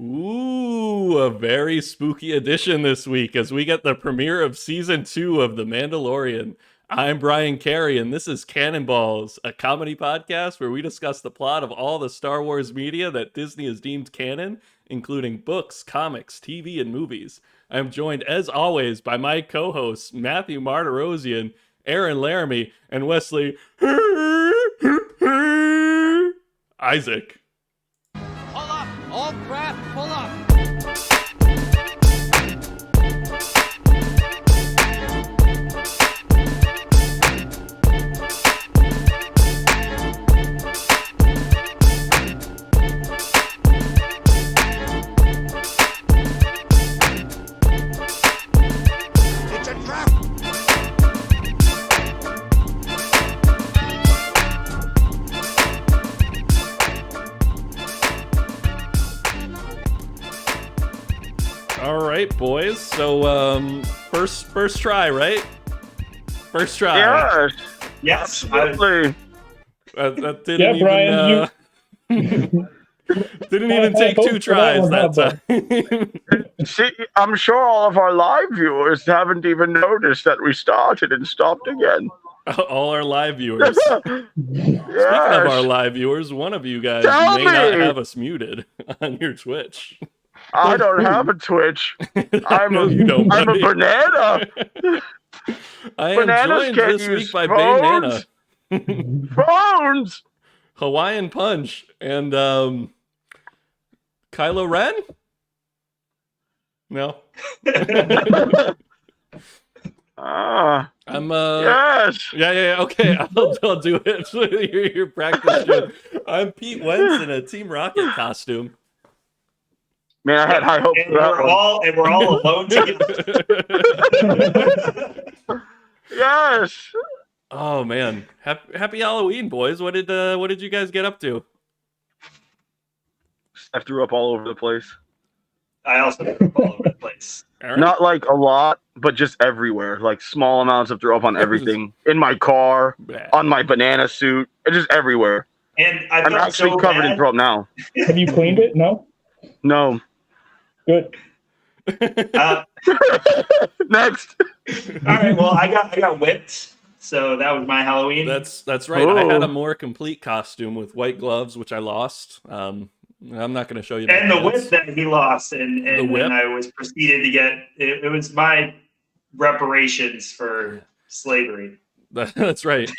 Ooh, a very spooky edition this week as we get the premiere of Season 2 of The Mandalorian. I'm Brian Carey, and this is Cannonballs, a comedy podcast where we discuss the plot of all the Star Wars media that Disney has deemed canon, including books, comics, TV, and movies. I'm joined, as always, by my co-hosts, Matthew Martirosian, Aaron Laramie, and Wesley Isaac. Pull up! All craft, pull up! It's a trap! All right, boys. So, first try, right? First try. Yes, Absolutely. That didn't Brian, didn't even take two tries that time. See, I'm sure all of our live viewers haven't even noticed that we started and stopped again. All our live viewers. Speaking of Yes. our live viewers, one of you guys Tell may not me. have us muted on your Twitch. I don't have a Twitch. I'm No, a, you don't, I'm a buddy. banana. I am Bananas joined can't this use week by Bane-nana, Phones. Hawaiian Punch, and Kylo Ren? No. I'm Yes. Yeah, okay, I'll do it. Your practice should. I'm Pete Wentz in a Team Rocket costume. Man, I had high hopes and for that we're one. all alone together. Yes. Oh man, happy Halloween, boys! What did you guys get up to? I threw up all over the place. I also threw all over the place. Aaron? Not like a lot, but just everywhere. Like small amounts of throw up on everything. In my car, Bad. on my banana suit, and just everywhere. And I I'm felt actually so covered in bad. throw up now. Have you cleaned it? No? No. Good. Next. All right, well, I got whipped, so that was my Halloween. That's right. I had Oh. a more complete costume with white gloves, which I lost. I'm not going to show you. my and the pants. whip that he lost, and The whip? then I was proceeded to get it was my reparations for slavery. That's right.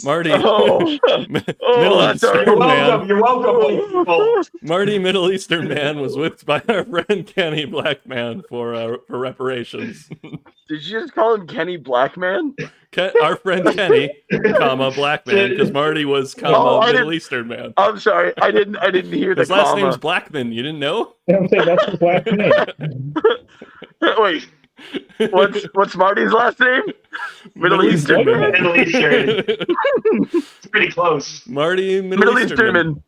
Marty, Oh. Middle that's Eastern You're man. welcome. You're welcome, white people. Marty, Middle Eastern man, was whipped by our friend Kenny Blackman for reparations. Did you just call him Kenny Blackman? Our friend Kenny, Blackman, because Marty was, Oh, I Middle didn't- Eastern man. I'm sorry, I didn't hear the His last comma. name's Blackman. You didn't know? I'm saying that's his last name. Wait, what's Marty's last name? Middle Eastern man. Middle Eastern. It's pretty close. Marty, Middle Eastern man.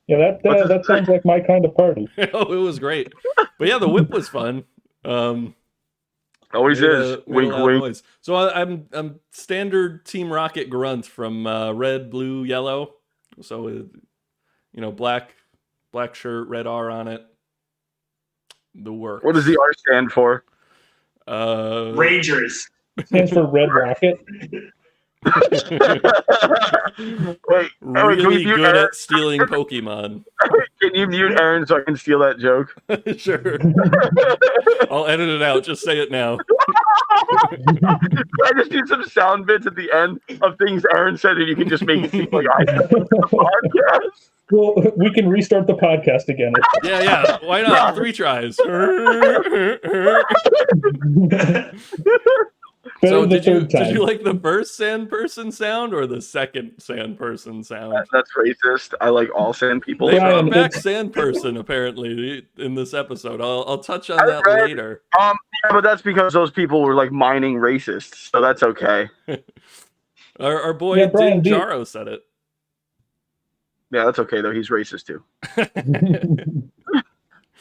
Yeah, that sounds like my kind of party. Oh, it was great. But yeah, the whip was fun. Always Made is. a Wink, lot of wink. noise. So I'm standard Team Rocket grunt from red, blue, yellow. So black shirt, red R on it. The work. What does the R stand for? Rangers. Stands for Red Rocket. Wait, Really can we mute good Aaron? at stealing Pokemon. Can you mute Aaron so I can steal that joke? Sure. I'll edit it out. Just say it now. I just need some sound bits at the end of things Aaron said, and you can just make it seem like I said it on the podcast. Well, we can restart the podcast again. Yeah. Why not? 3 tries. Better So the did you third time. like the first sand person sound or the second sand person sound? That's racist. I like all sand people. They Brian, brought back it's- sand person apparently in this episode. I'll touch on I that read- later. Yeah, but that's because those people were like mining racists, so that's okay. Our boy Yeah, Brian, Din Jaro said it. Yeah, that's okay though. He's racist too.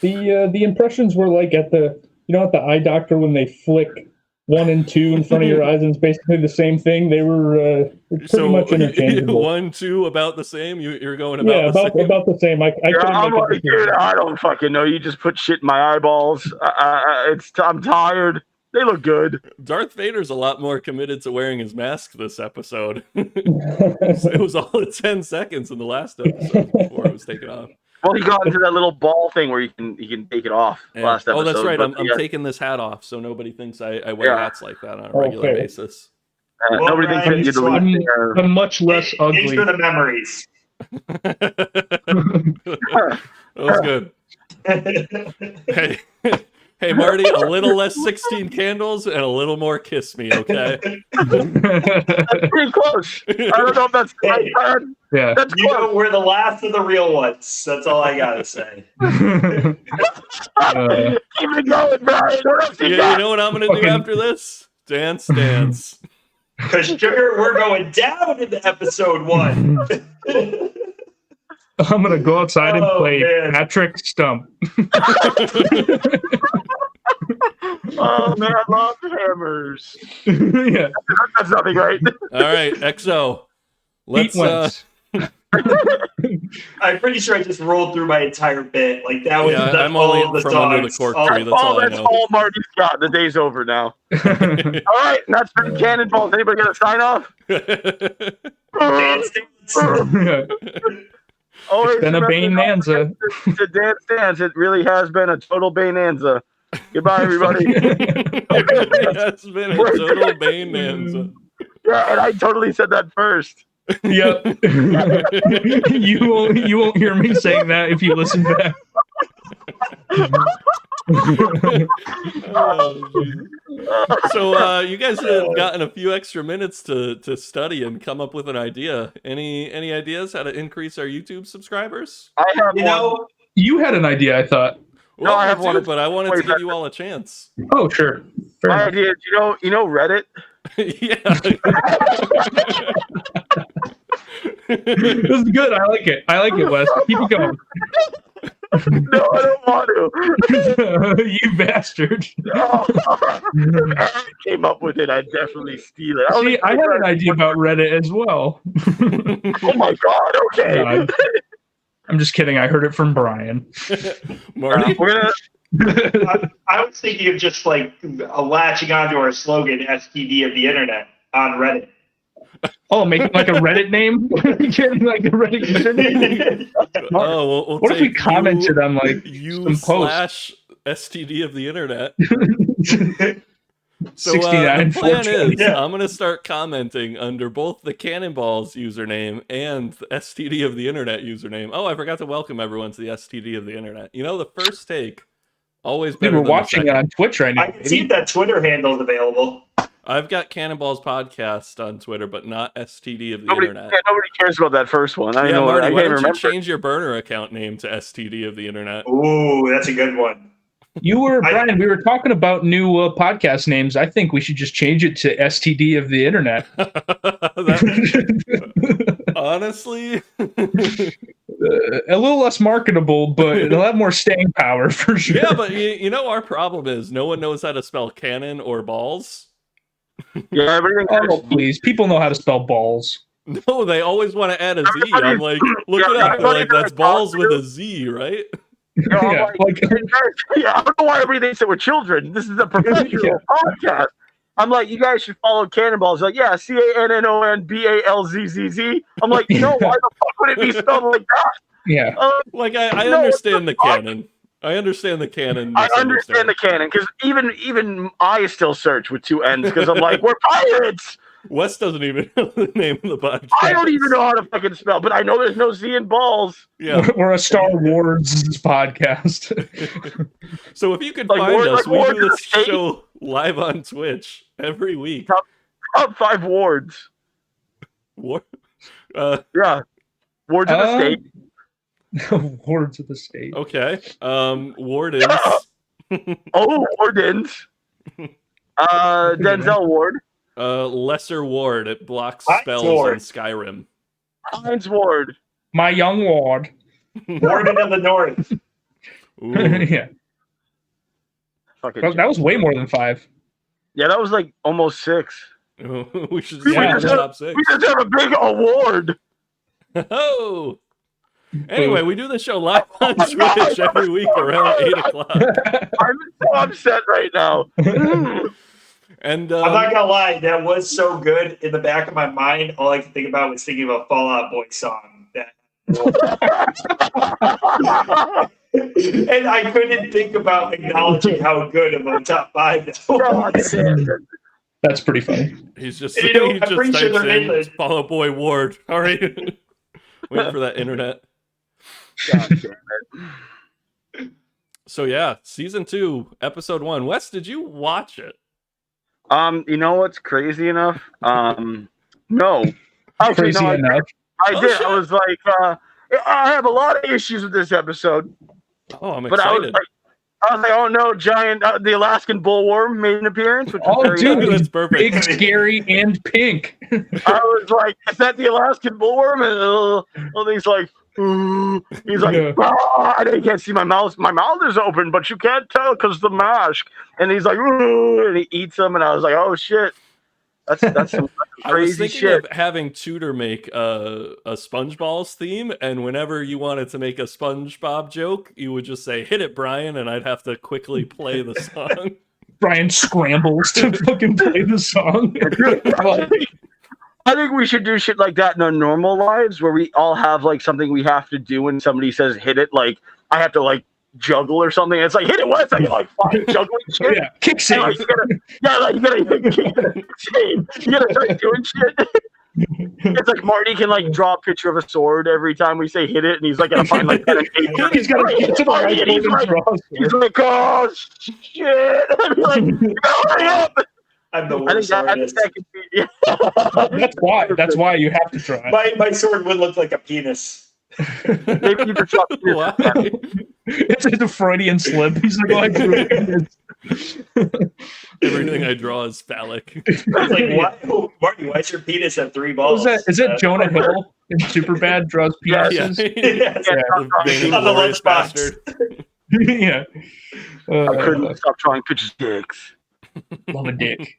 The impressions were like at the eye doctor when they flick 1 and 2 in front of your eyes, and it's basically the same thing. They were pretty much interchangeable. 1, 2, about the same. You're going about the same. About the same. I'm like, dude, I don't fucking know. You just put shit in my eyeballs. I'm tired. They look good. Darth Vader's a lot more committed to wearing his mask this episode. It was all at 10 seconds in the last episode before it was taken off. Well, he got into that little ball thing where you can take it off last episode. Oh, that's right. I'm taking this hat off so nobody thinks I wear hats like that on a regular basis. Nobody thinks that you're the I'm much less ugly. Thanks for the memories. That was good. Hey, Marty, a little less 16 candles and a little more kiss me, okay? That's pretty close. I don't know if that's the right plan. Yeah. That's You close. know, we're the last of the real ones. That's all I gotta say. Keep it going, Brian. What else you You got? know what I'm going to do after this? Dance. Because sugar, we're going down into episode 1. I'm gonna go outside and play Patrick Stump. Oh man, I love hammers. Yeah. That's nothing, right? All right, XO. Pete Wentz. I'm pretty sure I just rolled through my entire bit. Like that was Yeah, that's I'm all only of the from under the songs. cork All- tree. That's all I That's know. all Marty's got. The day's over now. All right, and that's been Cannonballs. Anybody got a sign off? Dance, dance. Always It's been a Bane-nana. To dance. It really has been a total Bane-nana. Goodbye, everybody. That's been a total Bane-nana. Yeah, and I totally said that first. Yep. you won't hear me saying that if you listen back. Oh, Jesus. So you guys have gotten a few extra minutes to study and come up with an idea. Any ideas how to increase our YouTube subscribers? I have You one. know, You had an idea, I thought. Well, I have too, one. but I wanted to give you all a chance. Oh, sure. Fair My enough. idea is, you know Reddit? Yeah. This is good. I like it, Wes. Keep it going. No, I don't want to. You bastard. If Aaron came up with it, I'd definitely steal it. See, I had an idea about Reddit as well. Oh my god, okay. God. I'm just kidding. I heard it from Brian. Marty? We're gonna I was thinking of just like latching onto our slogan, STD of the internet, on Reddit. Oh, make it like a Reddit name? Getting like a Reddit username? Oh, we'll What if we take commented on like you some post? / STD of the internet. 69, the plan 420. is I'm going to start commenting under both the Cannonballs username and the STD of the internet username. Oh, I forgot to welcome everyone to the STD of the internet. You know, the first take, always Dude, better we're than watching the it on Twitch right now. I can see if that Twitter handle is available. I've got Cannonballs Podcast on Twitter, but not STD of the nobody internet. cares about that first one. I Yeah, know. Marty, I why can't don't you remember. change your burner account name to STD of the internet? Ooh, that's a good one. You were, Brian, we were talking about new podcast names. I think we should just change it to STD of the internet. Honestly, A little less marketable, but it'll have more staying power for sure. yeah, but you know our problem is no one knows how to spell cannon or balls. Yeah, everything. Oh, please. People know how to spell balls. No, they always want to add a Z. I'm like, look it up. They're like, that's balls with a Z, right? Yeah, like, Yeah, I don't know why everybody thinks that we're children. This is a professional podcast. I'm like, you guys should follow Cannonballs. Like, yeah, CANNONBALZZZ. I'm like, no, why the fuck would it be spelled like that? yeah. Like, I No, understand the what the fuck? canon. I understand the canon. I understand the canon because even I still search with 2 N's because I'm like, we're pirates. Wes doesn't even know the name of the podcast. I don't even know how to fucking spell, but I know there's no Z in balls. Yeah. We're a Star Wars podcast. So if you could Like find Ward- us, like we Ward do of this the State. show live on Twitch every week. Top 5 wards. War- Yeah, wards of the state. Wards of the state. okay. Wardens. Oh, wardens. Denzel Ward. Lesser Ward. It blocks Heinz spells Ward. in Skyrim. Heinz Ward. My young ward. Warden of the North. Ooh. Yeah. Fucking That was way more than 5. Yeah, that was like almost 6. We should We see the just top 6. We just have a big award. Oh. Anyway, we do the show live on Twitch every week around 8 o'clock. I'm so upset right now. And I'm not gonna lie, that was so good. In the back of my mind, all I could think about was thinking of a Fall Out Boy song. And I couldn't think about acknowledging how good of a top 5 that was. That's pretty funny. he's just You know, he I'm just pretty sure types they're in in the- Fall Out Boy Ward. All right. Waiting for that internet. God damn it. So yeah, season 2, episode 1. Wes, did you watch it? You know what's crazy enough? No. Actually, Crazy no, enough. I Oh, did. shit. I was like, I have a lot of issues with this episode, Oh, I'm but excited. I was like, oh no, giant, the Alaskan bullworm made an appearance, which was Oh, very dude, That's he's perfect. big, scary, and pink. I was like, is that the Alaskan bullworm? And he's like, ooh. He's like, Yeah. and you can't see my mouth. My mouth is open, but you can't tell because the mask. And he's like, ooh, and he eats them. And I was like, oh shit, that's some I was crazy thinking shit. of having Tudor make a SpongeBob's theme, and whenever you wanted to make a SpongeBob joke, you would just say, "Hit it, Brian," and I'd have to quickly play the song. Brian scrambles to fucking play the song. I think we should do shit like that in our normal lives, where we all have like something we have to do when somebody says hit it. Like I have to like juggle or something. It's like hit it once. I get like fucking juggling shit. Yeah, kick And, save. like, you gotta start doing shit. It's like Marty can like draw a picture of a sword every time we say hit it, and he's like gonna find like He's got to get to the right and he's and like, draw. he's like, oh shit! And be like, you gotta hurry up! I'm the I think worst that artist. could be. Yeah. That's why you have to try. My sword would look like a penis. Maybe you could drop Why? It's a Freudian slip. He's like, oh, I drew it. Everything I draw is phallic. It's like, why, Marty? Why is your penis have 3 balls? Is that Jonah Hill in Superbad draws Yeah. penises? Yes. The Bane On the Glorious lunchbox. Bastard. Yeah. I couldn't stop drawing pictures of dicks. Love a dick.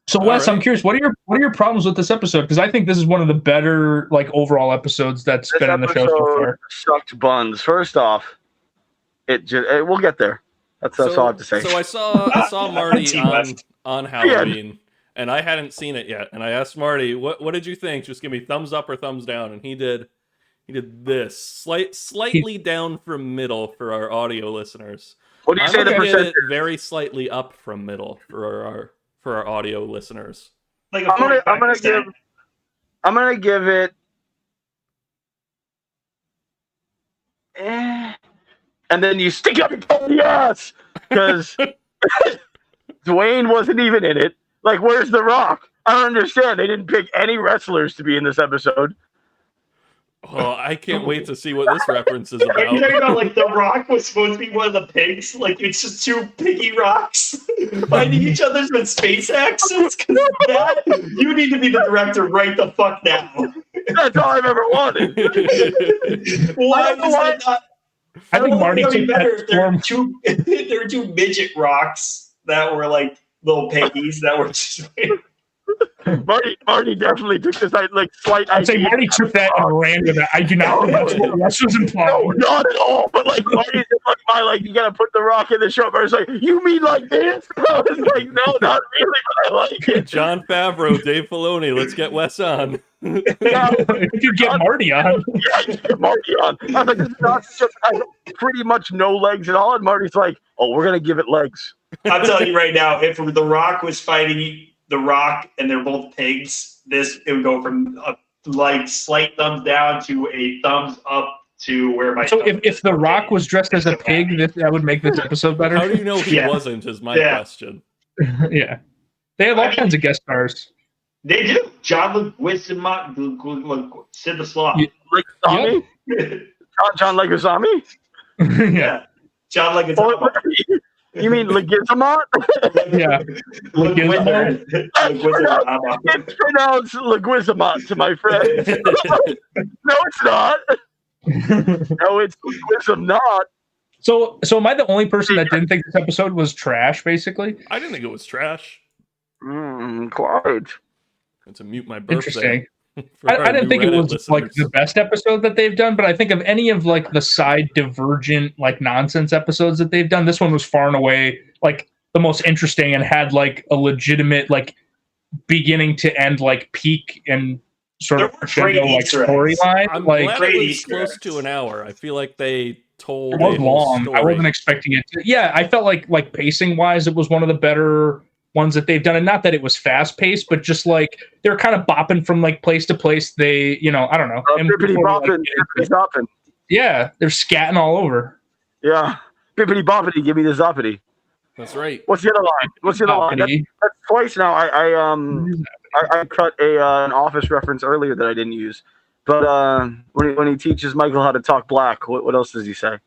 So Wes, right. I'm curious, what are your problems with this episode? Because I think this is one of the better like overall episodes that's This been in the show so episode far. sucked buns. First off, we'll get there. That's all I have to say. So I saw Marty Team West. on Halloween, and I hadn't seen it yet. And I asked Marty, "What did you think? Just give me thumbs up or thumbs down." And he did this slightly down from middle for our audio listeners. What do you say I'm the gonna get percentage? it very slightly up from middle for our audio listeners. Like a I'm gonna 45%. give it. And then you stick it up your ass because Dwayne wasn't even in it. Like, where's The Rock? I don't understand. They didn't pick any wrestlers to be in this episode. Oh, I can't wait to see what this reference is Are you talking about. about like the Rock was supposed to be one of the pigs? Like it's just 2 piggy rocks fighting each other with space axes? Because that you need to be the director right the fuck now. That's all I've ever wanted. Why I don't know is why- that not? I think Marty it'd be took better that if there were form. there were 2 midget rocks that were like little piggies that were just. Marty definitely took this like slight. I'd say idea. Marty took that and ran with it. I do not think that's what Wes was No, implying. not at all. But like Marty's like you gotta put The Rock in the show. But it's like, you mean like this? I was like, no, not really. But I like it. John Favreau, Dave Filoni, let's get Wes on. You could get Marty on. Yeah, you get Marty on. I was like, this is not just has pretty much no legs at all. And Marty's like, oh, we're gonna give it legs. I'm telling you right now, if The Rock was fighting The Rock and they're both pigs, it would go from a like slight thumbs down to a thumbs up to where my. So thumb if The Rock was dressed as a pig, that would make this episode better. How do you know he Yeah. wasn't? Is my Yeah. question. Yeah, they have all kinds of guest stars. They do. John Leguizamo, Sid the Sloth. Yeah. Leguizamo? John Leguizamo? Yeah, John Leguizamo. You mean Leguizamo? yeah. Leguizamo? Leguizamo. It's pronounced Leguizamo to my friend. No, it's not. No, it's Leguizamo. So am I the only person that didn't think this episode was trash? Basically, I didn't think it was trash. Quite. And to mute my burp interesting. there. I didn't think it was like the best episode that they've done, but I think of any of like the side divergent like nonsense episodes that they've done, this one was far and away like the most interesting and had like a legitimate like beginning to end like peak and sort of crescendo like storyline. I'm like glad it was close to an hour. I feel like they told it was a whole long. story. I wasn't expecting it to. Yeah, I felt like pacing wise, it was one of the better ones that they've done, and not that it was fast paced, but just like they're kind of bopping from like place to place. They, I don't know. Bippity bopping. Yeah, they're scatting all over. Yeah, bippity boppity. Give me the zoppity. That's right. What's the other line? That's twice now. I cut an Office reference earlier that I didn't use, but when he teaches Michael how to talk black, what else does he say?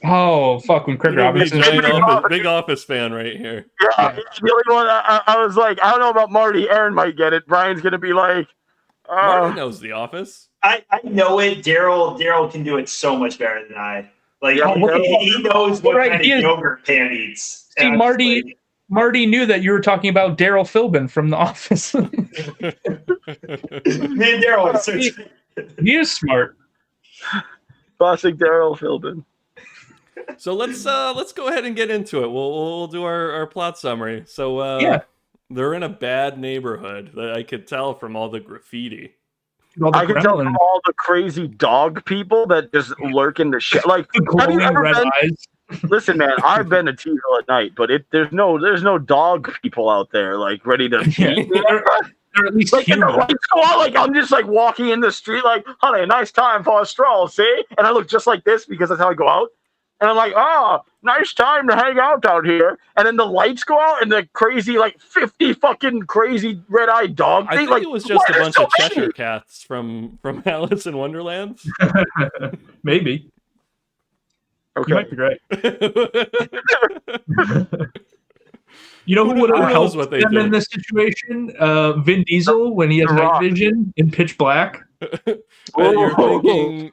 Oh fuck! When Craig Robinson, big Office fan right here. Yeah, the only one I was like, I don't know about Marty. Aaron might get it. Brian's gonna be like, Marty knows The Office. I know it. Daryl can do it so much better than I. Like he knows what kind of yogurt Pam eats. See, Marty knew that you were talking about Daryl Philbin from The Office. Me and Daryl are so he is smart. Classic Daryl Philbin. So let's go ahead and get into it. We'll do our plot summary. So they're in a bad neighborhood. I could tell from all the graffiti. I can tell from all the crazy dog people that just lurk in the shit. Like, have you ever been? Listen, man, I've been to T-Hill at night, but there's no dog people out there like ready to. They're at least like, the lights go out, like I'm just like walking in the street, like, honey, a nice time for a stroll, see? And I look just like this because that's how I go out. And I'm like, nice time to hang out here. And then the lights go out and the crazy, like 50 fucking crazy red-eyed dog thing. I think it was just a bunch of Cheshire cats from Alice in Wonderland. Maybe. Okay. You might be right. You know who would have helped them in this situation? Vin Diesel when he has night vision in Pitch Black. You're thinking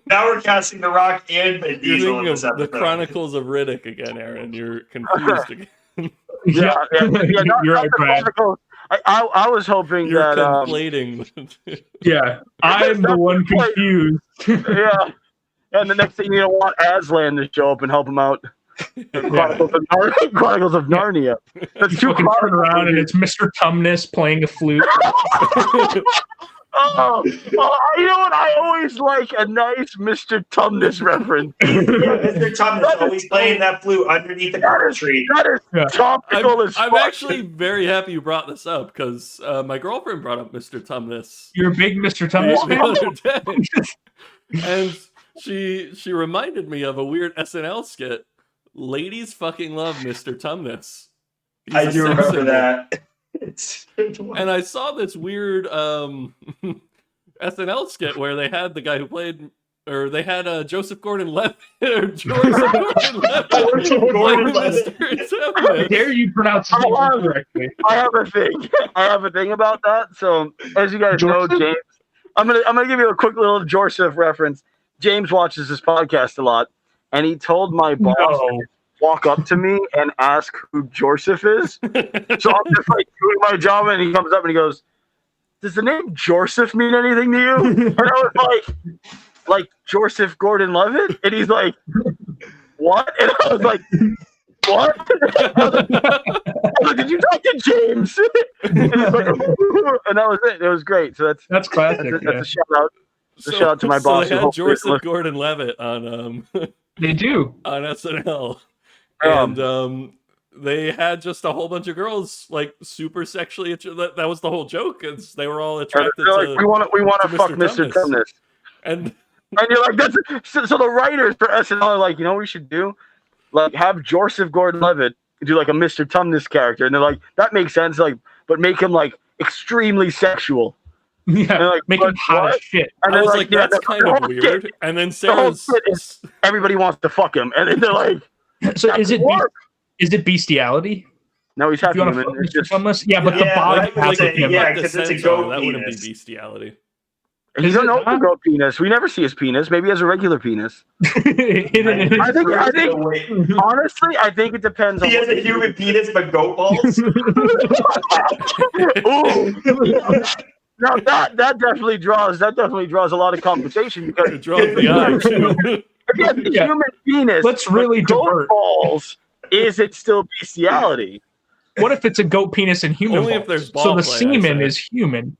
now we're casting The Rock and Vin Diesel in this episode. The Chronicles of Riddick again, Aaron. You're confused again. Yeah, you're right, Brad. I was hoping you're that conflating. Yeah, I'm the one confused. Yeah, and the next thing you want Aslan to show up and help him out. Chronicles of Narnia. That's you can turn around and it's Mr. Tumnus playing a flute. You know what? I always like a nice Mr. Tumnus reference. Yeah, Mr. Tumnus always playing that flute underneath the garden tree. That is topical as fuck. I'm actually very happy you brought this up because my girlfriend brought up Mr. Tumnus. You're a big Mr. Tumnus the other day. And she reminded me of a weird SNL skit. Ladies fucking love Mr. Tumnus. I do remember that. And I saw this weird SNL skit where they had the guy who played, or they had Joseph Gordon-Levitt, or Joseph Gordon-Levitt. How dare you pronounce his name correctly? I have a thing about that. So, as you guys know, James, I'm gonna give you a quick little Joseph reference. James watches this podcast a lot, and he told my boss to walk up to me and ask who Joseph is. So I'm just like doing my job, and he comes up and he goes, "Does the name Joseph mean anything to you?" And I was like Joseph Gordon-Levitt, and he's like, "What?" And I was like, "What?" I was like, "Did you talk to James?" And he's like, and that was it. It was great. So that's classic. That's a shout out. A shout out to my boss. So they had Joseph Gordon-Levitt on they do on SNL. And they had just a whole bunch of girls like super sexually. That was the whole joke. Is they were all attracted to. Like, we want to fuck Mr. Tumnus. And you're like, that's so the writers for SNL are like, you know what we should do? Like have Joseph Gordon-Levitt do like a Mr. Tumnus character, and they're like, that makes sense. Like, but make him like extremely sexual. Yeah, like, make him hot as shit. And I was like, that's kind of weird. Shit. And then Sarah's everybody wants to fuck him, and then they're like, so is it bestiality? No, he's happy. Yeah, but the body because it's a goat. That wouldn't be bestiality. He's an open goat penis. We never see his penis. Maybe he has a regular penis. I think. Honestly, I think it depends. He has a human penis, but goat balls. Now that definitely draws a lot of conversation because It draws the eye too. again, the human penis. Let's really goat divert. balls. Is it still bestiality? What if it's a goat penis and human? Only balls? if there's So ball the play, I semen say. is human.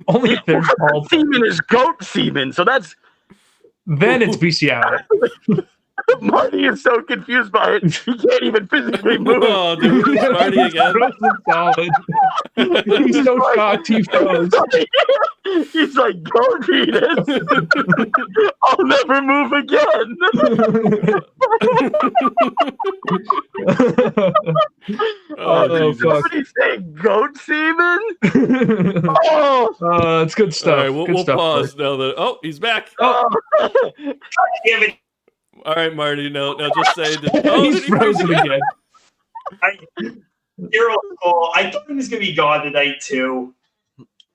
Only if there's ball play. Semen is goat semen, so that's Then it's bestiality. Marty is so confused by it. He can't even physically move. Oh, dude, it's Marty again. Solid. He's so shocked he froze. He's like, goat penis. I'll never move again. Oh, fuck. Somebody say goat semen? Oh, It's good All stuff. right, Good we'll stuff, pause now. That he's back. Damn it. All right, Marty. No, just say. Oh, He's did he freeze frozen again. I thought he was going to be gone tonight, too.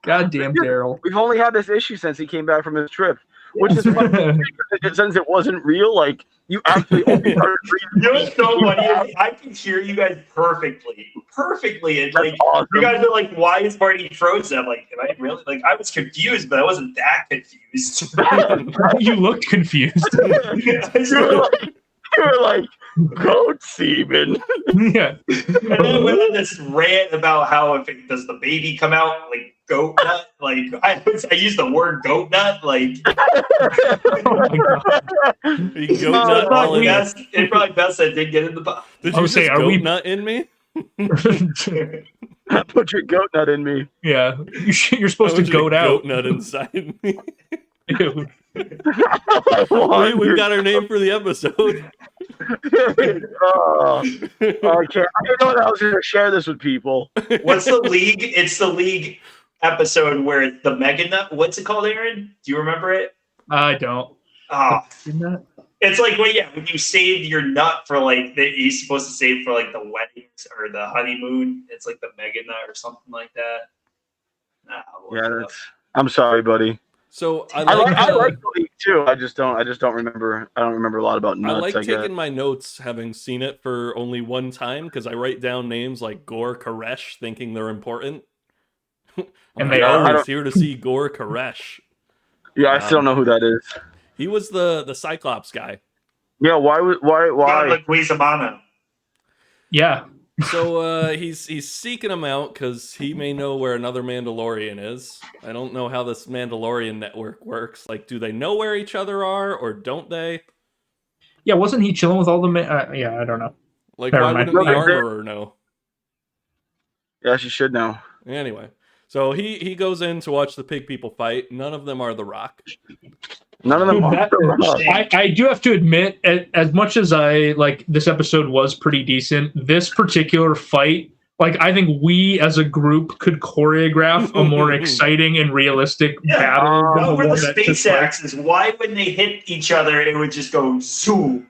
Goddamn Daryl. we've only had this issue since he came back from his trip, which is funny because since it wasn't real, like you actually only started breathing. You know what's so funny is I can hear you guys perfectly. And like, Awesome. you guys are like, why is Marty frozen? I'm like, am I really? Like, I was confused, but I wasn't that confused. You looked confused. You were like goat semen. Yeah. And then we went on this rant about how does the baby come out like goat nut? Like I used the word goat nut. Like Oh my God. You goat nut all in. it's probably best I did get in the box. Did I you was just saying, are goat we- nut in me? Put your goat nut in me. Yeah. You're I supposed want to you goat out. goat nut inside me. Ew. We've got our name for the episode. Oh, okay. I didn't know that I was going to share this with people. What's the league? It's the league episode where the mega nut. What's it called, Aaron? Do you remember it? I don't. Oh, Didn't that? it's like when you saved your nut for like you're supposed to save for like the weddings or the honeymoon. It's like the mega nut or something like that. Yeah, I'm sorry, buddy. So I I like, like the league too. I just don't remember. I don't remember a lot about nuts. I like guess. taking my notes having seen it for only one time because I write down names like Gore Koresh thinking they're important. And they are. always here to see Gore Koresh. Yeah, I still don't know who that is. He was the Cyclops guy. Yeah, why? Like Weezamana. Yeah. So he's seeking him out because he may know where another Mandalorian is. I don't know how this Mandalorian network works. Like, do they know where each other are or don't they? Yeah, wasn't he chilling with all the yeah, I don't know. Like, Never why mind. wouldn't the No, armorer know? Yeah, she should know. Anyway, so he goes in to watch the pig people fight. None of them are The Rock. None of them. That- I do have to admit, as much as I like this episode was pretty decent, this particular fight, like I think we as a group could choreograph a more exciting and realistic battle than the Over the one that took space place. axis, why when they hit each other, it would just go zoom?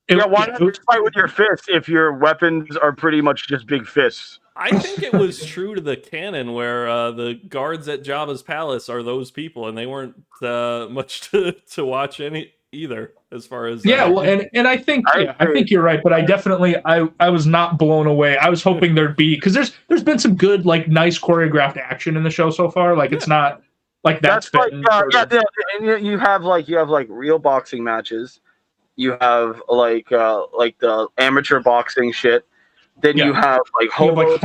Yeah, why not just fight with your fists if your weapons are pretty much just big fists? I think it was true to the canon where the guards at Jabba's palace are those people, and they weren't much to watch any either, as far as well, and I think I think you're right, but I definitely I was not blown away. I was hoping there'd be because there's been some good like nice choreographed action in the show so far. Like it's not like that's like been and you have like real boxing matches. You have like the amateur boxing shit. Then you have like hobo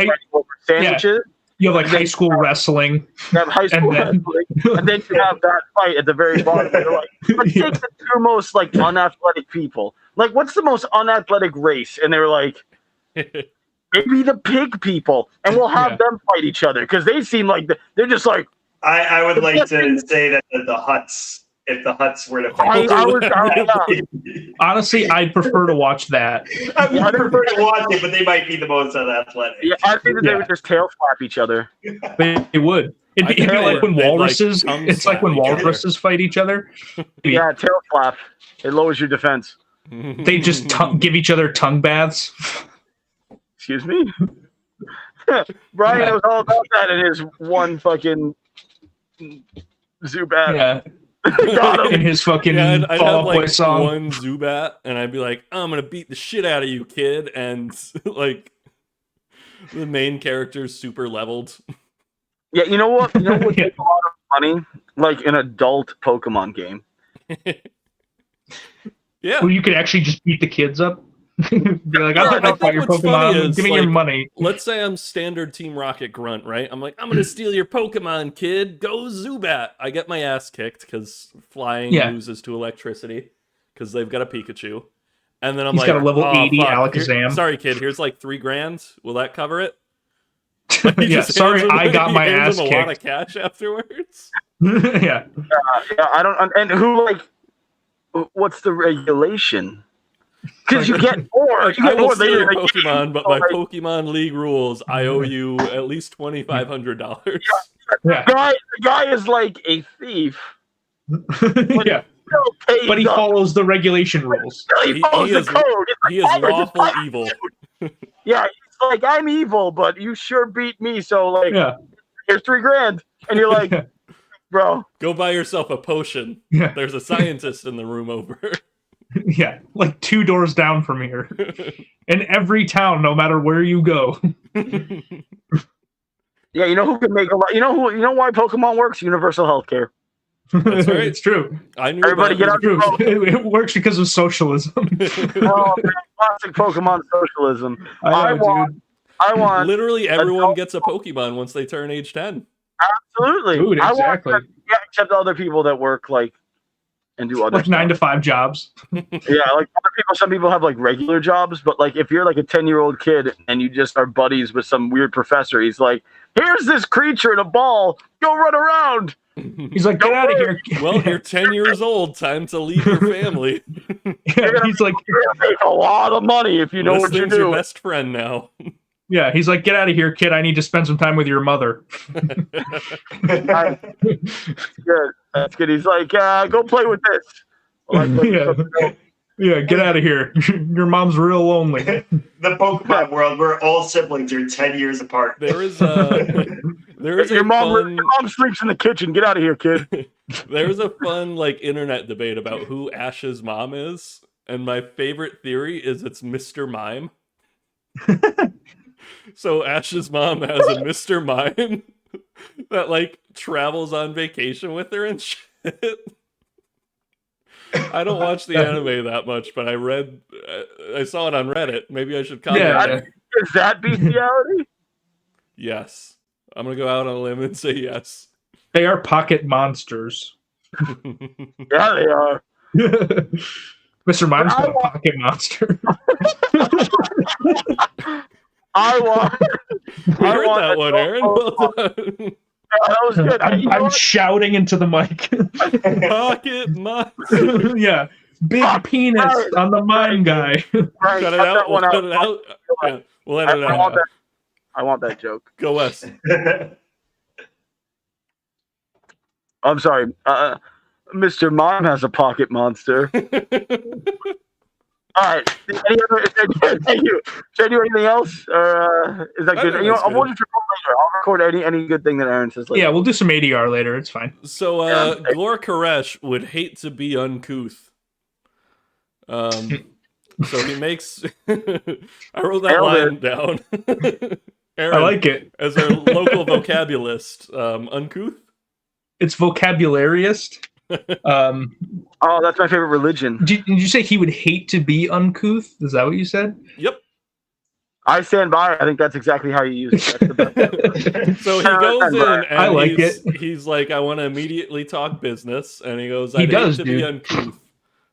sandwiches. You have like high school wrestling. You have high school wrestling, and then you have that fight at the very bottom. They're like, let's take the two most like unathletic people. Like, what's the most unathletic race? And they were like, maybe the pig people, and we'll have them fight each other because they seem like they're just like. I would like to say that the Hutts. If the Hutts were to fight, honestly, I'd prefer to watch that. I would prefer to watch it, but they might be the most unathletic. Yeah, I think that they would just tail slap each other. They would. It'd be like when walruses. It's like when walruses fight each other. Yeah, tail slap. It lowers your defense. They just give each other tongue baths. Excuse me, Brian was all about that in his one fucking Zubat. Yeah. Got In him. his fucking I'd Fall have Out Boy like song. one Zubat, and I'd be like, I'm gonna beat the shit out of you, kid, and like the main character's super leveled. Yeah, you know what? You know what? Yeah. Takes a lot of money, like an adult Pokemon game. Yeah. Where you could actually just beat the kids up. Be like, Well, I don't know about your what's funny Pokemon. is, Give me like, your money. Let's say I'm standard Team Rocket Grunt, right? I'm like, I'm gonna steal your Pokemon, kid. Go Zubat. I get my ass kicked because flying Yeah. loses to electricity because they've got a Pikachu. And then I'm He's like, got a level oh, 80 fuck. Alakazam. Sorry, kid. Here's like $3,000. Will that cover it? Yeah, sorry, I got my ass a lot of kicked. cash afterwards. Yeah. Yeah, I don't. And who like? What's the regulation? Because you get more. Like, You I get will more steal than your you Pokemon, but by like, Pokemon League rules, I owe you at least $2,500. Yeah. the guy is like a thief. Yeah. Still pays But he up. follows the regulation rules. He follows the is- code. It's He like, is oh, it's lawful just- evil. Yeah, he's like, I'm evil, but you sure beat me. So like, Yeah. here's $3,000, and you're like, bro. Go buy yourself a potion. Yeah. There's a scientist in the room over. Yeah. Like 2 doors down from here. In every town, no matter where you go. Yeah, you know who can make a lot. You know why Pokemon works? Universal healthcare. That's right. It's true. I knew Everybody about get out True. It works because of socialism. Oh, classic Pokemon socialism. I know, want- dude. I want Literally everyone gets a Pokemon once they turn age 10. absolutely. Dude, I exactly. want except other people that work like and do other Like 9 to 5 jobs. Yeah, like other people. Some people have like regular jobs, but like if you're like a 10-year-old kid and you just are buddies with some weird professor, he's like, "Here's this creature in a ball. Go run around." He's like, get out of here. Well, you're 10 years old. Time to leave your family. Yeah, he's like, You're gonna make a lot of money if you know This what you thing's your do. best friend now. yeah, he's like, get out of here, kid. I need to spend some time with your mother. That's good. That's good. He's like, go play with this. Like, Yeah. Yeah, get out of here. Your mom's real lonely. The Pokemon world, where all siblings are 10 years apart. There is a your mom fun, sleeps in the kitchen. Get out of here, kid. there's a fun like internet debate about who Ash's mom is, and my favorite theory is it's Mr. Mime. So Ash's mom has a Mr. Mime that like travels on vacation with her and shit. I don't watch the anime that much, but I saw it on Reddit. Maybe I should comment. Yeah. Is that bestiality? Yes. I'm gonna go out on a limb and say yes. They are pocket monsters. Yeah, they are. Mr. Mime's got a pocket monster. I want. We heard that one, Aaron. Well done. That was good. I'm shouting into the mic. Pocket monster. Yeah. Big penis on the mime guy. Right, Cut it cut out. that We'll one cut it out. Yeah, we'll edit it I want out. that. I want that joke. Go West. I'm sorry. Mr. Mime has a pocket monster. All right. Any other? Thank you. Should I do anything else, or is that I good? think You know, that's I'll good. just record later. I'll record any good thing that Aaron says later. Yeah, we'll do some ADR later. It's fine. So, Glor Koresh would hate to be uncouth. So he makes. I wrote that line down. Aaron, I like it. as our local vocabulist. Uncouth. It's vocabulariest. Oh, that's my favorite religion. Did you say he would hate to be uncouth? Is that what you said? Yep. I stand by it. I think that's exactly how you use it. That's the best. So he goes in and I like he's like, I want to immediately talk business, and he goes, He I'd does, hate to be dude. uncouth.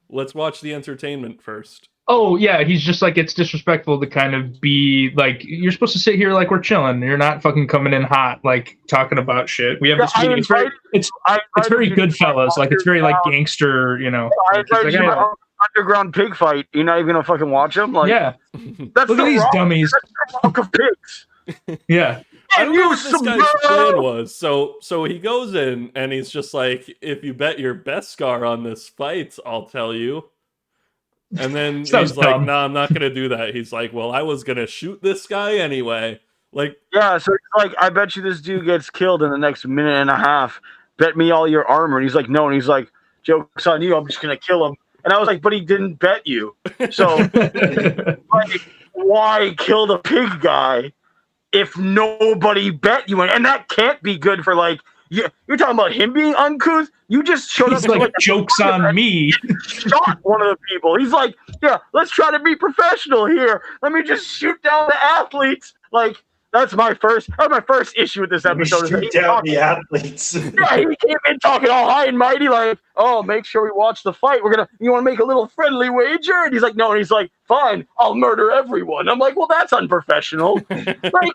Let's watch the entertainment first. Oh yeah, he's just like, it's disrespectful to kind of be like, you're supposed to sit here like we're chilling. You're not fucking coming in hot, like talking about shit. We have this meeting. It's very Goodfellas. Like it's very like gangster, you know. I It's like, invited you to an underground pig fight. You're not even gonna fucking watch them. Like, yeah, that's look at the these rock. dummies. That's the rock of pigs. Yeah, I don't know what this guy's plan bro. was. So he goes in and he's just like, if you bet your best scar on this fight, I'll tell you. And then Sounds he's like, dumb. no, I'm not gonna do that. He's like, well, I was gonna shoot this guy anyway. Like, Yeah, so it's like, I bet you this dude gets killed in the next minute and a half. bet me all your armor. And he's like, no. And he's like, joke's on you. I'm just going to kill him. And I was like, but he didn't bet you. So like, why kill the pig guy if nobody bet you? And that can't be good for like, you're talking about him being uncouth? You just showed He's up. like, joke's on me. Shot one of the people. He's like, yeah, let's try to be professional here. Let me just shoot down the athletes. Like, that's my first issue with this episode. Shoot down the athletes. Yeah, he came in talking all high and mighty, like, oh, make sure we watch the fight. You want to make a little friendly wager? And he's like, no. And he's like, fine, I'll murder everyone. I'm like, well, that's unprofessional. Like,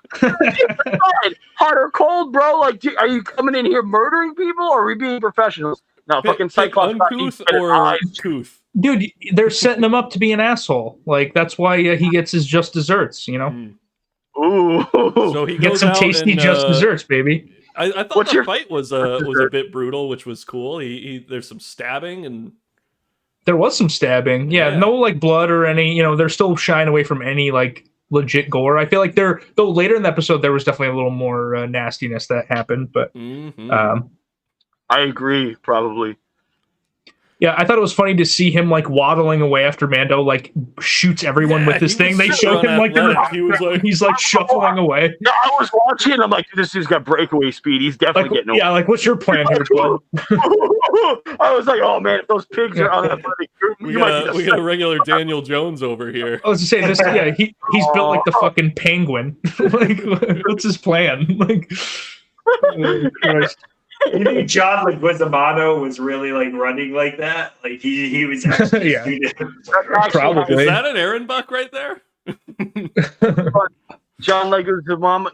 hot or cold, bro? Like, are you coming in here murdering people, or are we being professionals? No, fucking Cyclops. Uncouth or couth? Dude, they're setting him up to be an asshole. Like, that's why he gets his just desserts, you know? Ooh. So he Get some tasty just desserts, baby. I thought the fight was a bit brutal, which was cool. There's some stabbing and there was some stabbing. Yeah, no like blood or any. They're still shying away from any like legit gore. I feel like though later in the episode there was definitely a little more nastiness that happened. But I agree, probably. Yeah, I thought it was funny to see him like waddling away after Mando like shoots everyone with his thing. They showed him like he's like shuffling away. Yeah, I was watching and I'm like, this dude's got breakaway speed. He's definitely getting away. Yeah, like what's your plan here, bud? I was like, oh man, if those pigs are on that bloody group, we got a regular Daniel Jones over here. I was just saying this. Yeah, he's built like the fucking penguin. Like, what's his plan? Like, Christ. You think John Leguizamo was really like running like that? Like he was actually probably. Is that an Aaron Buck right there? John Leguizamo?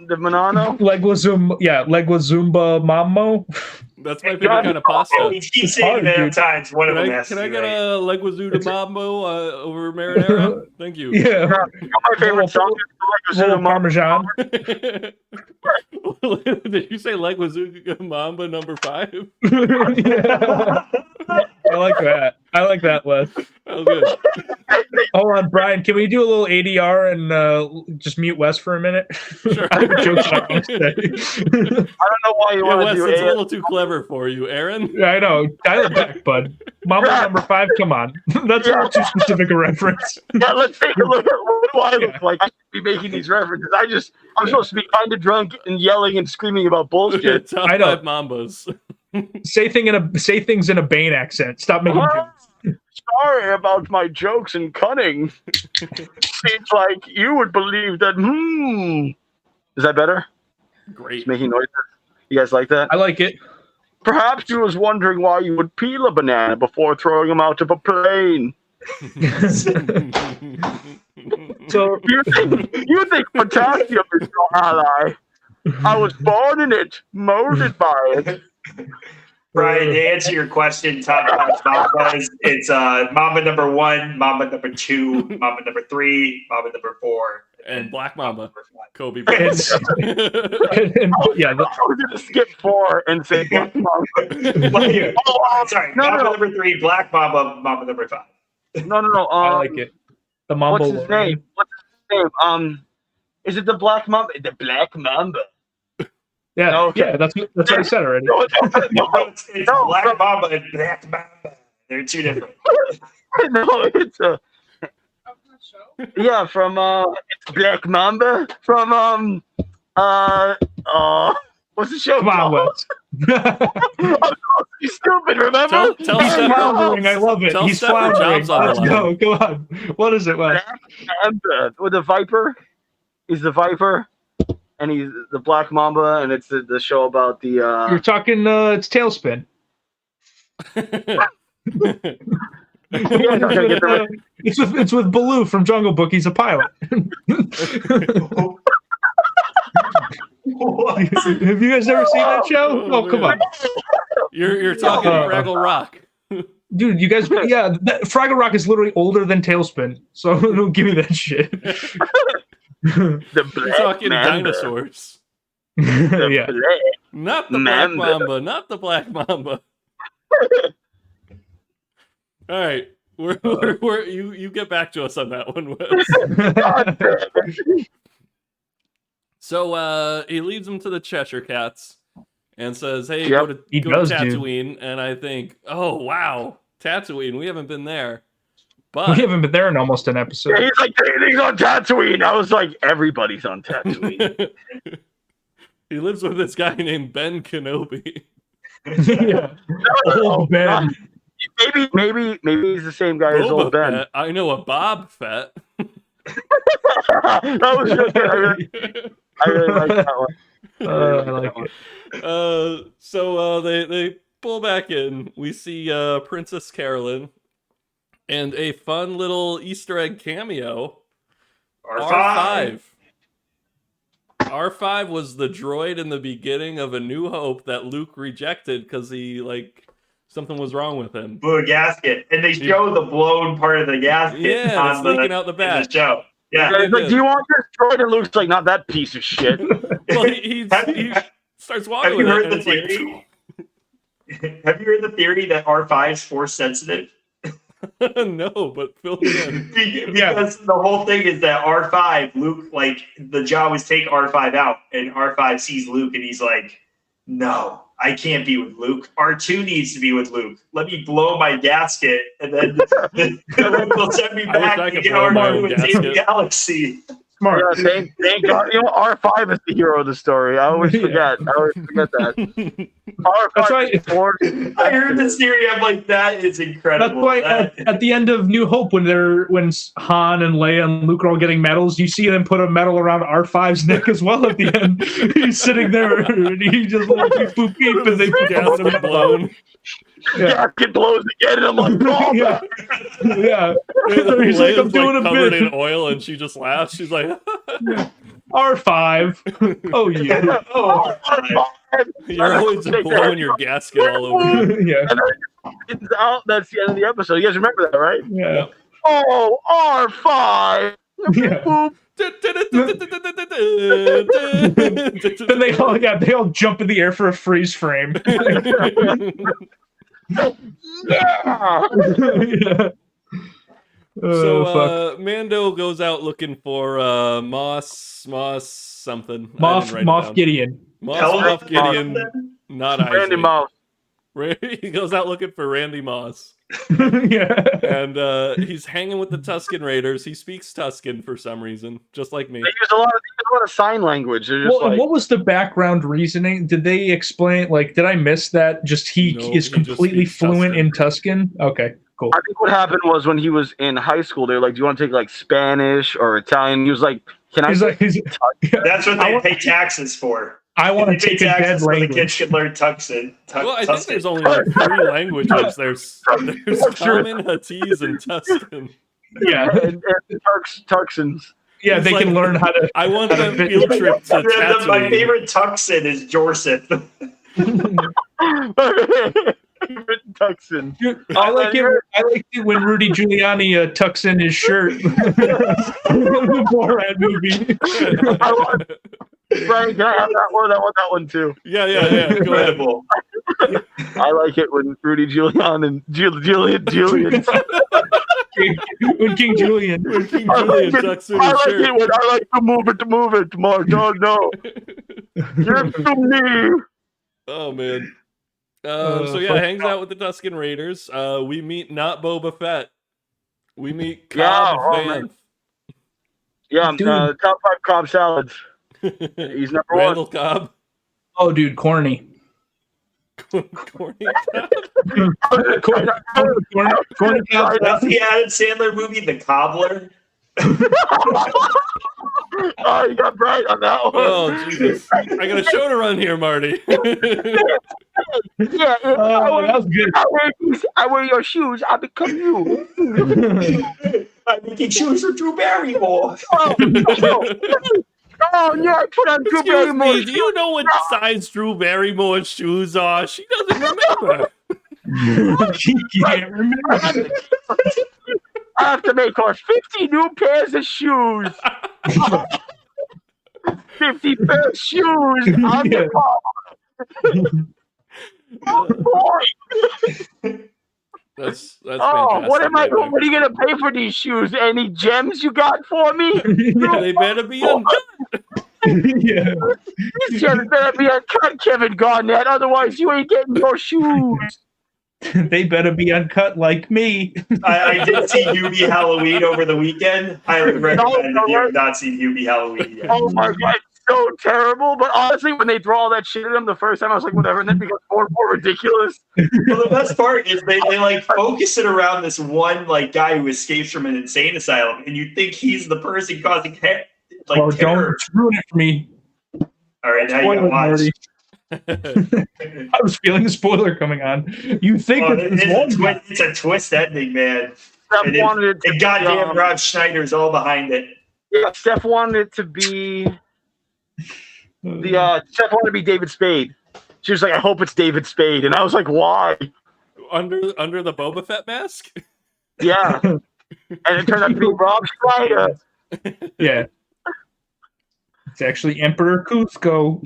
Leguizumba Mammo. That's my favorite kind of pasta. He keeps saying that at times. One of them has Can I get a Leguizuma Mambo over marinara? Thank you. Yeah. My favorite song is Leguizamo Parmesan. Did you say Leguizuma Mamba number 5? Yeah. I like that. I like that, Les. That was good. Hold on, Brian. Can we do a little ADR and just mute Wes for a minute? Sure. I have a joke I want to say. I don't know why you want to Wes, do it's it. a little too clever for you, Aaron. Yeah, I know. Dial it back, bud. Mamba number 5, come on. That's a little too specific a reference. Yeah, let's take a look at what do I look like. I should be making these references. I'm supposed to be kind of drunk and yelling and screaming about bullshit. Top I know. 5 Mambas. Say things in a Bane accent. Stop making jokes. Sorry about my jokes and cunning. Seems like you would believe that. Is that better? Great. Just making noises. You guys like that? I like it. Perhaps you was wondering why you would peel a banana before throwing them out of a plane. So you think potassium is your ally? I was born in it, molded by it. Brian, to answer your question, top 5 Mambas, it's Mamba number 1, Mamba number 2, Mamba number 3, Mamba number 4, and Black Mamba, Kobe And, Bryant. yeah, I was going to skip 4 and say Black Mamba. Sorry, No, Mamba no. number 3, Black Mamba, Mamba number 5. No. I like it. The Mambo. What's his name? Is it the Black Mamba? The Black Mamba. Yeah, Okay. yeah, that's what I said already. No, it's Black Mamba and Black Mamba. They're two different. No, it's from it's Black Mamba from what's the show? Come on, Wes. You stupid, remember? Tell He's Steph- floundering. I love it. Tell He's Steph her floundering. job's on the Let's line. go. Come on. What is it, Wes? Black Mamba with a viper. He's the viper, and he's the Black Mamba, and it's the show about the. You're talking. It's Tailspin. It's with Baloo from Jungle Book. He's a pilot. Have you guys ever seen that show? Oh, come on, You're talking Fraggle Rock. dude. You guys, Fraggle Rock is literally older than Tailspin. So don't give me that shit. The You're Black talking Mamba. dinosaurs. Yeah. Not the Mamba. Black Mamba. Not the Black Mamba. All right. You get back to us on that one, Wes. So he leads them to the Cheshire Cats. and says, "Hey, Yep, go to he does, Tatooine." And I think, "Oh wow, Tatooine, we haven't been there." We But haven't been there in almost an episode. Yeah, he's like, he's on Tatooine. I was like, everybody's on Tatooine. he lives with this guy named Ben Kenobi. Yeah. Old Ben. Maybe he's the same guy as Boba old Ben. Fett. I know a Bob Fett. That was really good. I really like that one. I like it. So they pull back in. We see Princess Carolyn and a fun little Easter egg cameo. R5. R5 was the droid in the beginning of A New Hope that Luke rejected because something was wrong with him. Blew a gasket, and they show the blown part of the gasket. Yeah, it's leaking out the back. In the show. Yeah. Like, do you want this droid? And Luke's like, not that piece of shit. Well, he starts walking Have with you it. heard And the it's like, theory? Have you heard the theory that R5's force sensitive? no, but fill me in. Because the whole thing is that R5, Luke, like, the job was take R5 out, and R5 sees Luke, and he's like, no, I can't be with Luke. R2 needs to be with Luke. Let me blow my gasket, and then they'll send me back I to could get blow my R2 own and save the gasket. galaxy. Smart. Yeah, thank God. You know, R5 is the hero of the story. I always forget. that. R5 That's why- is force I heard this theory. I'm like, that is incredible. That's why at the end of New Hope, when Han and Leia and Luke are all getting medals, you see them put a medal around R5's neck as well at the end. He's sitting there and he just like boop beep and they Gas him blown. gasket blows again, and I'm like, oh, Yeah. Yeah. He's like, I'm Leia's, doing a covered bit. in oil, and she just laughs. She's like, R5. Oh yeah. Oh, "You're always blowing your gasket all over." Yeah. And then it's out. That's the end of the episode. You guys remember that, right? Yeah. Oh, R5. Yeah. Boop. Then they all jump in the air for a freeze frame. Yeah. Yeah. So Mando goes out looking for Moss something. I didn't write it Moff down. Gideon. Moff Gideon, not Randy Isaac. Mouse. He goes out looking for Randy Moss. Yeah. And he's hanging with the Tusken Raiders. He speaks Tusken for some reason, just like me. They use a lot of sign language. They're just Well, like, what was the background reasoning? Did they explain? Like, did I miss that? Just he No, is he just completely speaks fluent Tusken. in Tusken. Okay, cool. I think what happened was when he was in high school, they were like, "Do you want to take like Spanish or Italian?" He was like, "Can I?" He's like, that's what they pay taxes for. I want to They pay take a dead taxes so the kids language. can learn Tuxen. Well, I think there's only like 3 languages. There's Common, Huttese, and Tusken. Yeah, and Turksons. yeah, It's they like- can learn how to. I want them field trip to My Tatooine. favorite Tuxen is Jorseth. Tuxon. I like it. I like it when Rudy Giuliani tucks in his shirt. The Borat movie. Brian, can I have that one? I want that one too. Yeah. Go ahead. Incredible. I like it when Rudy Giuliani and Julian. When King Julian. When King I Julian like tucks it, in I his like shirt. it when I like to move it, my dog. No, give to me. Oh man. So yeah, hangs out with the Tusken Raiders. We meet not Boba Fett. We meet Cobb man. Vanth. Yeah, Dude. top 5 Cobb salads. He's number Randall Cobb. Oh, dude, corny. Corny Cobb. Corny cow That's the Adam Sandler movie, The Cobbler. one. Oh, you got Brian on that one. Oh Jesus! I got a show to run here, Marty. Yeah, Oh, that was good. I wear your shoes. I become you. I'm making shoes for Drew Barrymore. Oh, yeah, I put on Drew Excuse Barrymore. me, do you know what size Drew Barrymore's shoes are? She doesn't remember. He can't remember. I have to make her 50 new pairs of shoes. 50 pairs of shoes. I'm Yeah. the oh, boy. That's Oh, fantastic. what am I right doing? What are you gonna pay for these shoes? Any gems you got for me? there. They better be undone. Yeah. You should better be uncut, Kevin Garnett. Otherwise, you ain't getting your shoes. They better be uncut like me. I did see Hubie Halloween over the weekend. Highly recommend if you have not seen Hubie Halloween yet. Oh my god, it's so terrible. But honestly, when they throw all that shit at him the first time, I was like, whatever. And then it becomes more and more ridiculous. Well, the best part is they like focus it around this one like guy who escapes from an insane asylum, and you think he's the person causing terror. Don't ruin it for me. All right, now you gotta watch. I was feeling a spoiler coming on. You think it's a twist ending, man. And goddamn Rob Schneider's all behind it. Yeah, Steph wanted it to be Steph wanted to be David Spade. She was like, I hope it's David Spade. And I was like, why? Under the Boba Fett mask? Yeah. And it turned out to be Rob Schneider. Yeah. It's actually Emperor Cusco.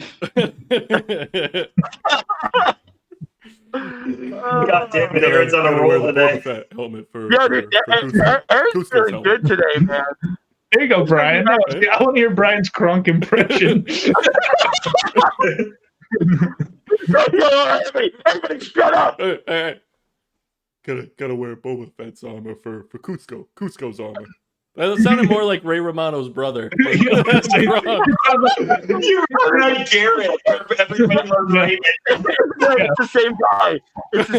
God damn it, Aaron's on a roll today. Helmet for Aaron's feeling good today, man. There you go, Brian. I want to hear Brian's crunk impression. Everybody shut up! Hey. Gotta wear Boba Fett's armor for Cusco's armor. That sounded more like Ray Romano's brother. You're right, Garrett. Everybody loves Raymond. It's the same guy. It's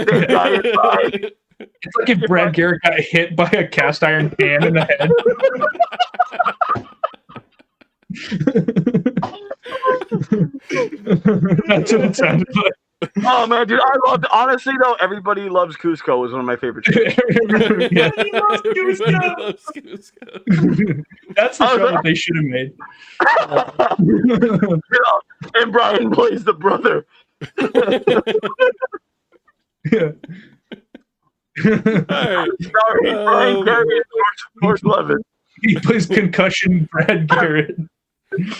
like if Brad Garrett got hit by a cast iron pan in the head. That's what it sounded like. Oh man, dude, honestly though, everybody loves Cusco is one of my favorite shows. Everybody loves Cusco. That's the show that they should have made. And Brian plays the brother. Yeah. Right. Sorry, Brian Garrett, George Levin. He plays concussion Brad Garrett.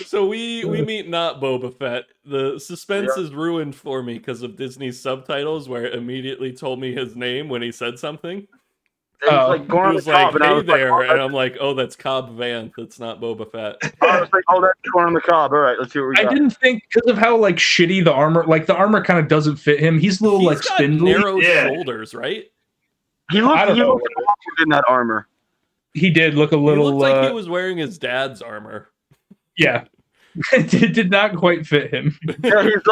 So we meet not Boba Fett. The suspense is ruined for me because of Disney's subtitles, where it immediately told me his name when he said something. He was like, hey there, and I'm like, oh, that's Cobb Vanth. That's not Boba Fett. I was like, oh, that's Corn on the Cob. All right, let's see what we got. I didn't think because of how like shitty the armor, like the armor kind of doesn't fit him. He's a little like spindly, narrow shoulders, right? He looked awkward in that armor. He did look a little. He looked like he was wearing his dad's armor. Yeah, it did not quite fit him. Yeah, he's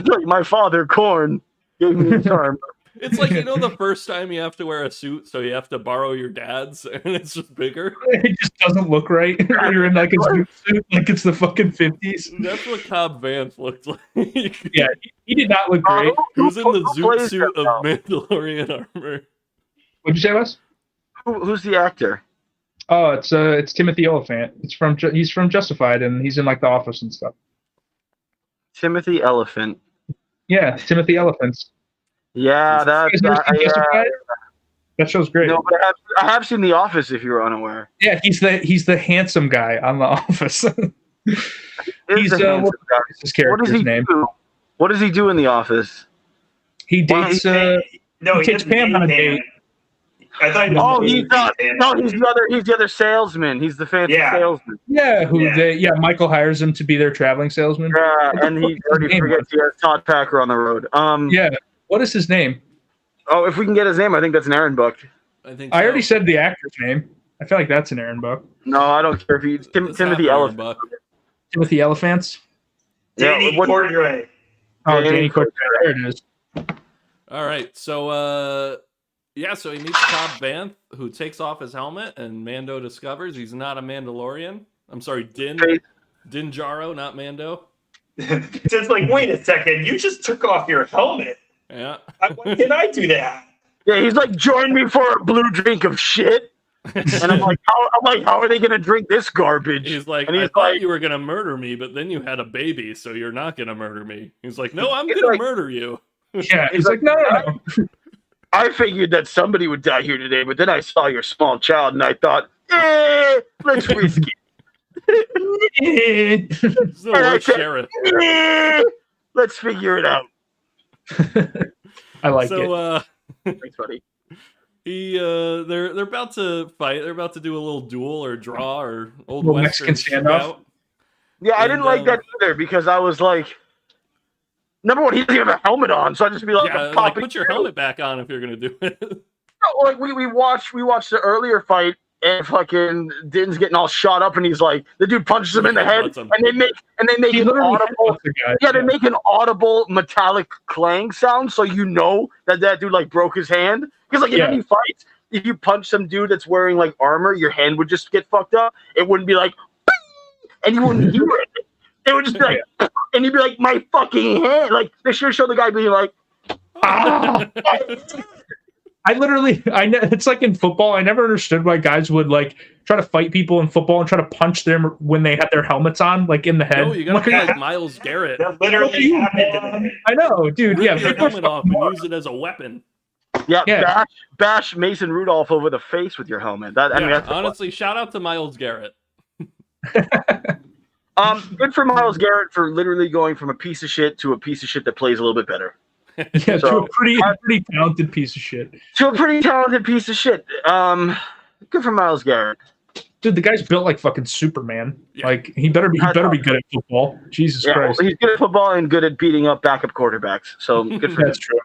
like my father, Corn, gave me his armor. It's like, the first time you have to wear a suit, so you have to borrow your dad's, and it's just bigger. It just doesn't look right. You're in like a suit, like it's the fucking 50s. That's what Cobb Vanth looked like. Yeah, he did not look great. He was in the zoot suit of Mandalorian armor. What'd you say, Wes? Who's the actor? Oh, it's Timothy Oliphant. He's from Justified, and he's in like The Office and stuff. Timothy Elephant. Yeah, Timothy Elephants. Yeah, that show's great. No, but I have seen The Office. If you were unaware. Yeah, he's the handsome guy on The Office. He's what's his character's name? What does he do in The Office? He dates. He takes Pam on a date. I thought he's the other salesman. He's the fancy salesman. Yeah, Michael hires him to be their traveling salesman. Yeah, and he already forgets he has Todd Packer on the road. Yeah. What is his name? Oh, if we can get his name, I think that's an Aaron book. I already said the actor's name. I feel like that's an Aaron book. No, I don't care if he's Timothy Elephant. Timothy Elephants? Danny Cordray. Oh, Danny Cordray. There it is. All right, so so he meets Cobb Vanth, who takes off his helmet, and Mando discovers he's not a Mandalorian. I'm sorry, Din Djarin, not Mando. It's like, wait a second, you just took off your helmet. Yeah. Why can I do that? Yeah, he's like, join me for a blue drink of shit. And I'm like, how are they going to drink this garbage? He's like, I thought you were going to murder me, but then you had a baby, so you're not going to murder me. He's like, no, I'm going to murder you. Yeah, he's like, no. I figured that somebody would die here today, but then I saw your small child, and I thought, let's risk it. It's the worst sheriff. Let's figure it out. I like it. Thanks, buddy. They're about to fight. They're about to do a little duel or draw or old Little western Mexican standoff. shootout. Yeah, I didn't like that either because I was like, number one, he doesn't have a helmet on, so I just be like, Yeah, like put your helmet back on if you're gonna do it. No, like we watched the earlier fight, and fucking Din's getting all shot up, and he's like, the dude punches him in the head, and they make He an literally audible, headbutts the guy. yeah, they make an audible metallic clang sound, so you know that dude like broke his hand. Because like in any fight, if you punch some dude that's wearing like armor, your hand would just get fucked up. It wouldn't be like, and you wouldn't hear it. It would just be like, and you'd be like, my fucking hand. Like they should show the guy being like, Ah. It's like in football. I never understood why guys would like try to fight people in football and try to punch them when they had their helmets on, like in the head. No, you gotta be like Myles Garrett. That literally happened. I know, dude. Rip Yeah, your helmet off and use it as a weapon. yeah. Bash Mason Rudolph over the face with your helmet. I mean, that's honestly, shout out to Myles Garrett. Good for Myles Garrett for literally going from a piece of shit to a piece of shit that plays a little bit better. Yeah, to a pretty talented piece of shit. To a pretty talented piece of shit. Good for Myles Garrett. Dude, the guy's built like fucking Superman. Yeah. Like he better be good at football. Jesus Christ. Well, he's good at football and good at beating up backup quarterbacks. So good for him. That's true.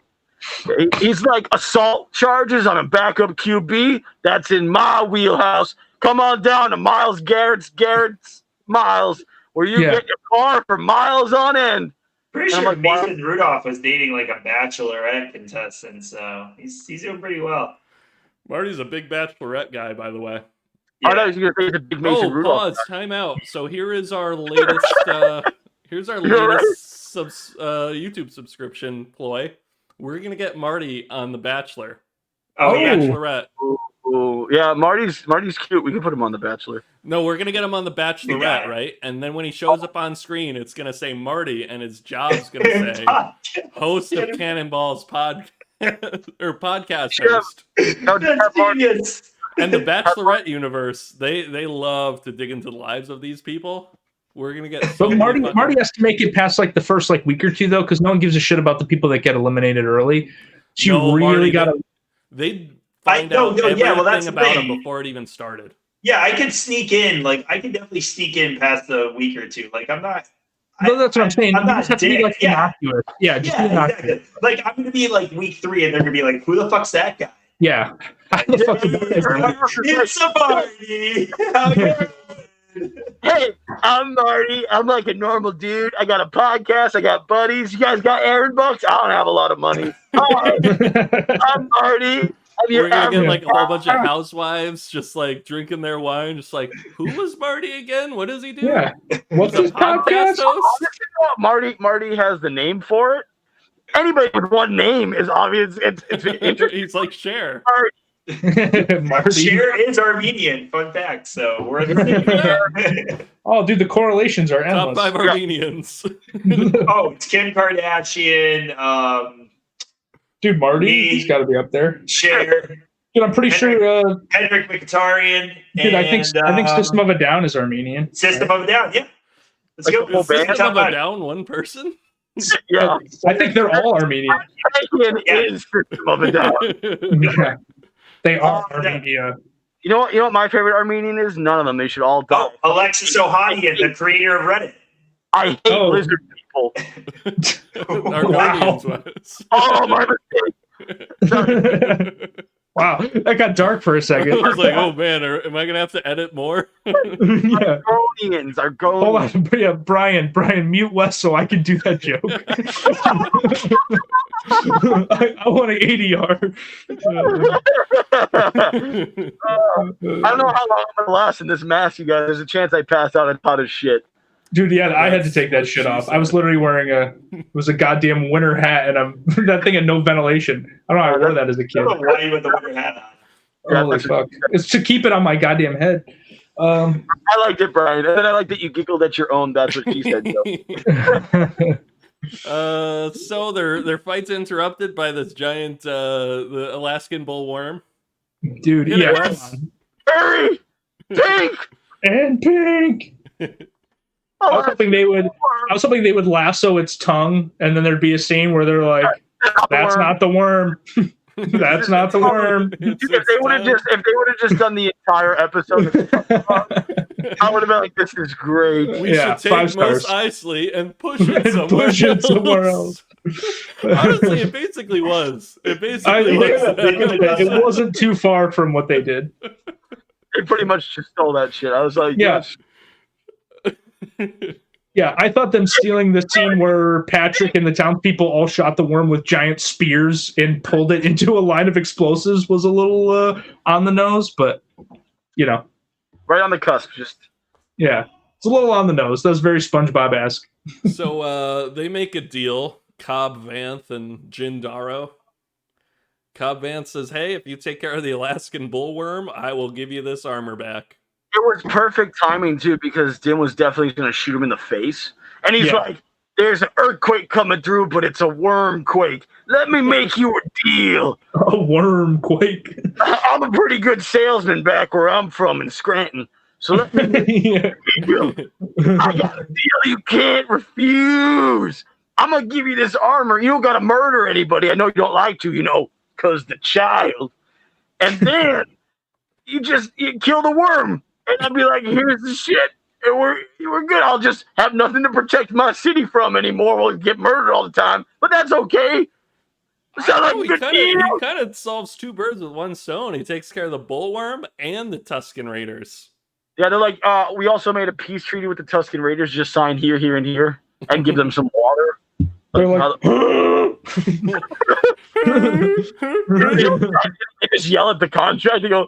He's like assault charges on a backup QB. That's in my wheelhouse. Come on down to Myles Garrett's Miles, where you get your car for miles on end. Pretty sure Mason Rudolph was dating like a bachelorette contestant, so he's doing pretty well. Marty's a big bachelorette guy, by the way. Yeah. I know he's gonna say the big Mason Rudolph. Pause, time out. So here is our latest YouTube subscription ploy. We're gonna get Marty on The Bachelor. Oh, yeah. Bachelorette. Ooh, yeah, Marty's cute. We can put him on The Bachelor. No, we're gonna get him on The Bachelorette, right? And then when he shows up on screen, it's gonna say Marty, and his job's gonna say host of Cannonball's podcast host. That's genius. And the Bachelorette universe, they love to dig into the lives of these people. We're gonna get. But Marty has to make it past like the first like week or two though, because no one gives a shit about the people that get eliminated early. So you really gotta. They find out everything about him before it even started. Yeah, I could sneak in. Like I could definitely sneak in past the week or two. Like I'm not. No, that's what I'm saying. I'm you not just have to be like innocuous. Yeah, just be innocuous. Exactly. Like I'm gonna be like week 3, and they're gonna be like, "Who the fuck's that guy?" Yeah. How the fuck is that? It's a Marty. Hey, I'm Marty. I'm like a normal dude. I got a podcast. I got buddies. You guys got Aaron bucks? I don't have a lot of money. I'm Marty. We're gonna get like a whole bunch of housewives just like drinking their wine, just like, who was Marty again? What does he do? Yeah. What's his podcast host? Marty has the name for it. Anybody with one name is obvious. It's interesting. He's like Cher. Cher is Armenian. Fun fact. So we're in the same. Oh, dude, the correlations are endless. Top 5 Armenians. Oh, it's Kim Kardashian. Dude, Marty, he's got to be up there. Cher. Dude, I'm pretty sure. Henrik Mkhitaryan. Dude, I think System of a Down is Armenian. System of a Down, yeah. Let's go. System of a Down, one person. Yeah, I think they're all Armenian. Is System of a Down. Yeah. They are Armenia. You know what my favorite Armenian is? None of them. They should all die. Oh, Alexis Ohanian, the creator of Reddit. I hate lizard people. Wow. Oh, my mistake. Wow, that got dark for a second. I was like, oh man, am I gonna have to edit more? Yeah. Argonians. Hold on, yeah, Brian, mute Wes so I can do that joke. I want an ADR. I don't know how long I'm gonna last in this mask, you guys. There's a chance I pass out and hot as shit. Dude, yeah, I had to take that shit off. I was literally wearing it was a goddamn winter hat, and that thing had no ventilation. I don't know how I wore that as a kid. Why you with the winter hat on? Holy fuck! It's to keep it on my goddamn head. I liked it, Brian, and then I liked that you giggled at your own. That's what she said. So their fight's interrupted by this giant the Alaskan bullworm. Dude, yeah. Hurry! Pink! And pink! I was hoping they would lasso its tongue, and then there'd be a scene where they're like, "That's not the worm." That's not the worm. It's if they would have just done the entire episode, I would have been like, "This is great." We should take 5 stars. Mos Eisley and push it somewhere Push it somewhere else. Honestly, it basically was. It basically was. It wasn't too far from what they did. They pretty much just stole that shit. I was like, Yeah. Yeah, I thought them stealing the scene where Patrick and the townspeople all shot the worm with giant spears and pulled it into a line of explosives was a little on the nose, but, right on the cusp. Just yeah, it's a little on the nose. That's very SpongeBob-esque. So they make a deal, Cobb Vanth and Jin Darrow. Cobb Vanth says, hey, if you take care of the Alaskan bullworm, I will give you this armor back. it was perfect timing too, because Dim was definitely going to shoot him in the face, and he's like, "There's an earthquake coming through, but it's a worm quake. Let me make you a deal." A worm quake. I'm a pretty good salesman back where I'm from in Scranton, so let me make you a deal. I got a deal you can't refuse. I'm gonna give you this armor. You don't gotta murder anybody. I know you don't like to, because the child. And then you kill the worm. And I'd be like, here's the shit. And we're good. I'll just have nothing to protect my city from anymore. We'll get murdered all the time. But that's okay. Sounds like a good deal. He kind of solves 2 birds with 1 stone. He takes care of the bullworm and the Tusken Raiders. Yeah, they're like, we also made a peace treaty with the Tusken Raiders. Just sign here, here, and here. And give them some water. They're like, they just yell at the contract and go,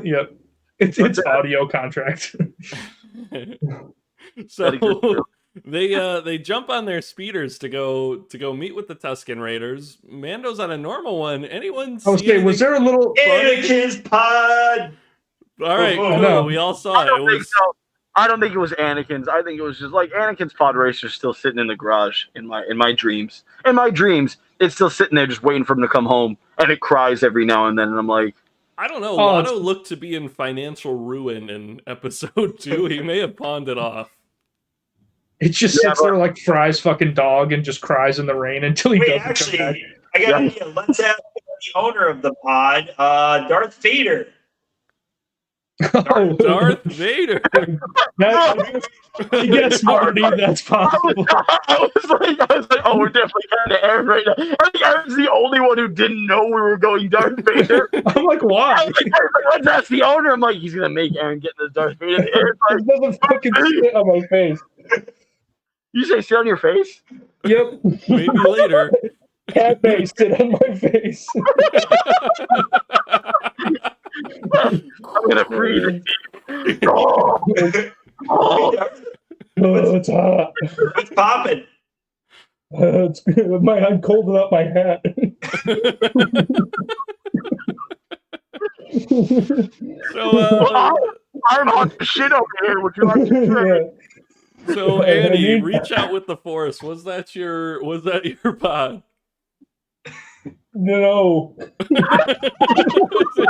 yep. It's audio contract. So they jump on their speeders to go meet with the Tusken Raiders. Mando's on a normal one. Anyone see anything? Was there a little Anakin's pod? All right, cool. No. We all saw it. I don't think it was Anakin's. I think it was just like Anakin's pod racer still sitting in the garage in my dreams. In my dreams, it's still sitting there just waiting for him to come home, and it cries every now and then. And I'm like, I don't know. Watto looked to be in financial ruin in episode 2. He may have pawned it off. It just sits there like Fry's fucking dog and just cries in the rain until he doesn't Actually, come back. I got an idea. Let's have the owner of the pod, Darth Vader. Darth Vader. Yes, Marty, that's possible. I was like, oh, we're definitely kind of Aaron right now. I think Aaron's the only one who didn't know we were going Darth Vader. I'm like, why? I was like, let's ask the owner. I'm like, he's gonna make Aaron get this Darth Vader. Aaron's like, There's nothing fucking shit on my face. you say sit on your face? Yep. Maybe later. Cat face, sit on my face. I'm gonna breathe. Oh, it's hot. What's popping? It's good. I'm cold without my hat. So, I'm hot as shit over here. Would you like to say? so Annie, reach out with the Force. Was that your pod? No. It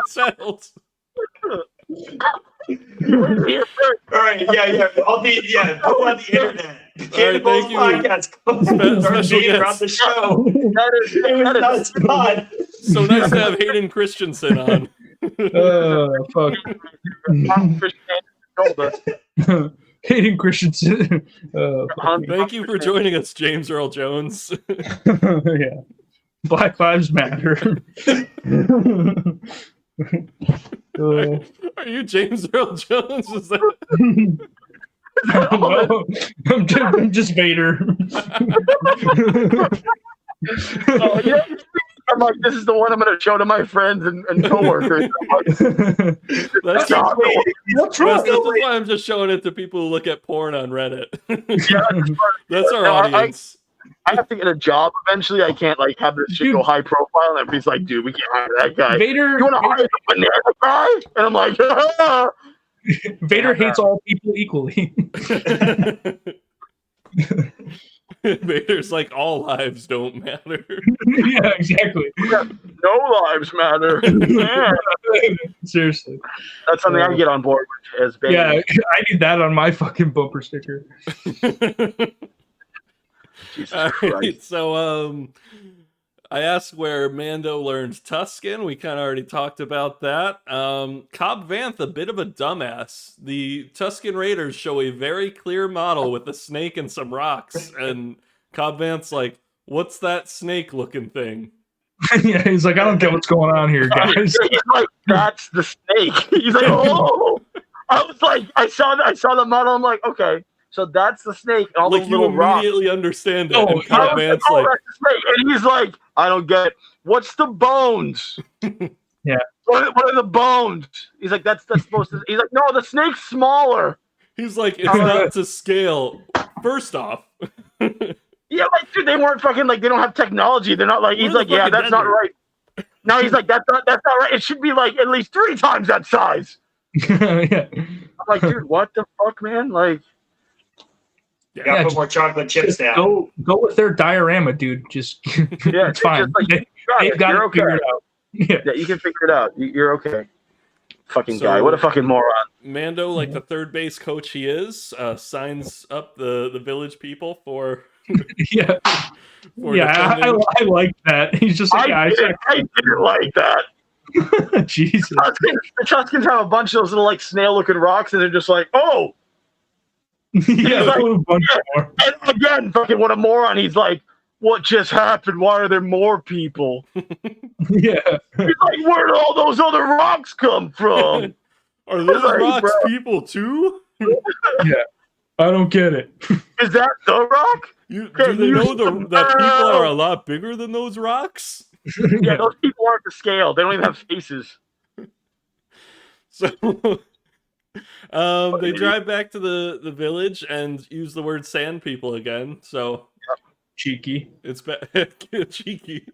settled. All right, yeah. I'll be go on the internet. Thank you. Podcast. Darth Vader on the show. That That's pod. So nice to have Hayden Christenson on. Fuck. Hayden Christensen. Thank you for joining us, James Earl Jones. Yeah. Black Lives Matter. Are you James Earl Jones? Is that... No, I'm just Vader. I'm like, this is the one I'm going to show to my friends and coworkers. That's why I'm just showing it to people who look at porn on Reddit. That's our audience. I have to get a job eventually. I can't have this shit go high profile, and everybody's like, "Dude, we can't hire that guy." Vader, you want to hire the banana guy? And I'm like, Vader hates all people equally. Vader's like, all lives don't matter. Yeah, exactly. No lives matter. Yeah. Seriously, that's something I get on board with as Bane. Yeah, I need that on my fucking bumper sticker. Jesus All Christ. right, so I asked where Mando learned Tusken. We kind of already talked about that. Cobb Vanth, a bit of a dumbass. The Tusken Raiders show a very clear model with a snake and some rocks, and Cobb Vanth's like, "What's that snake-looking thing?" Yeah, he's like, I don't get what's going on here, guys. He's like, that's the snake. He's like, oh. I was like, I saw the model. I'm like, okay, so that's the snake. And all Like those you little rocks. immediately understand it, Oh, and Cobb I was Vanth's oh, like, that's the snake. And he's like, I don't get it. What's the bones? Yeah. What are the bones? He's like, that's supposed to. He's like, no, the snake's smaller. he's like, it's not to scale. First off, Yeah, like, dude, they weren't fucking like they don't have technology. They're not like. He's We're the like, yeah, fucking that's not desert. right. No, he's like, that's not right. It should be like at least 3 times that size. Yeah. I'm like, dude, what the fuck, man? Like, You gotta Yeah, put more chocolate chips Just down. go with their diorama, dude. Just yeah, it's fine. just like, They've got you're it okay. figured out. Yeah. Yeah, you can figure it out. You're okay. Fucking So- guy. What a fucking moron. Mando, like the third base coach he is, signs up the village people for Yeah. for Yeah, defending. I like that. He's just like, I didn't like that. Jesus. The Tuskens have a bunch of those little like snail-looking rocks, and they're just like, oh. Yeah, like, a bunch more. And again, fucking what a moron. He's like, what just happened? Why are there more people? Yeah. He's like, where did all those other rocks come from? Are those Sorry, rocks bro. people too? I don't get it. Is that the rock? Do Okay, they you- know that people are a lot bigger than those rocks? Yeah, those people aren't to scale. They don't even have faces. So they drive back to the village and use the word sand people again. So Cheeky. it's cheeky.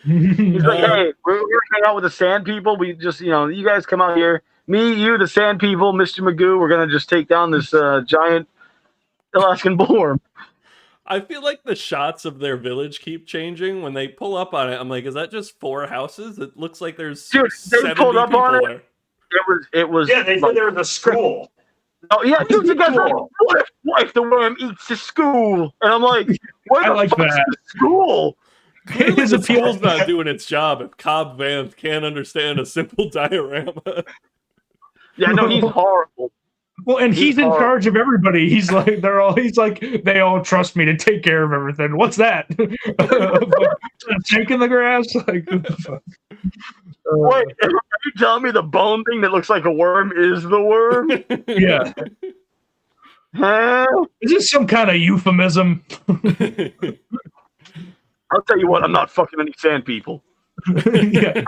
He's like, hey, we're gonna hang out with the sand people. We just, you guys come out here. Me, you, the sand people, Mr. Magoo. We're gonna just take down this giant Alaskan bullworm. I feel like the shots of their village keep changing. When they pull up on it, I'm like, is that just 4 houses? It looks like there's Dude, they 70 pulled up on people it. there. It was. Yeah, they said there was a school. Oh yeah, dude, you guys. Cool. What if the worm eats the school? And I'm like, where I the like fuck's that. the school? Clearly His the appeal- school's not doing its job if Cobb Vanth can't understand a simple diorama. Yeah, no, he's horrible. Well, and he's in hard. charge of everybody. He's like, they all trust me to take care of everything. What's that? A snake in the grass? Like, what the fuck? Wait, are you telling me the bone thing that looks like a worm is the worm? Yeah. Huh? Is this some kind of euphemism? I'll tell you what, I'm not fucking any sand people. Yeah.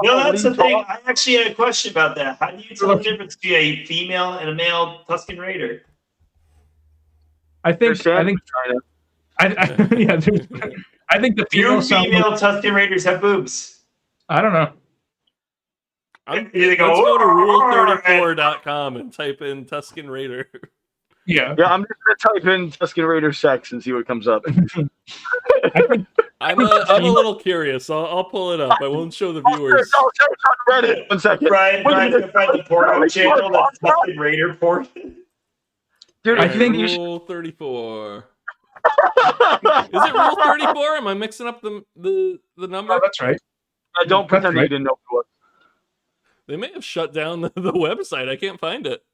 No, What that's are the you thing. talking- I actually had a question about that. How do you tell the difference between a female and a male Tusken Raider? I They're think sand China. yeah, I think the Do female sound. female Tusken Raiders have boobs? I don't know. Let's They go, go to "Roar," rule34.com and type in Tusken Raider. Yeah. Yeah, I'm just gonna type in Tusken Raider sex and see what comes up. I'm a little curious. I'll pull it up. I won't show the viewers. I'll search on Reddit. 1 second. Brian, Wait a Brian's minute. gonna find the porno Wait, channel what? that's Tusken Raider porn. Dude, I think you Rule 34. Is it Rule 34? Am I mixing up the number? Oh, that's right. I don't pretend That's that right. you didn't know what. They may have shut down the website. I can't find it.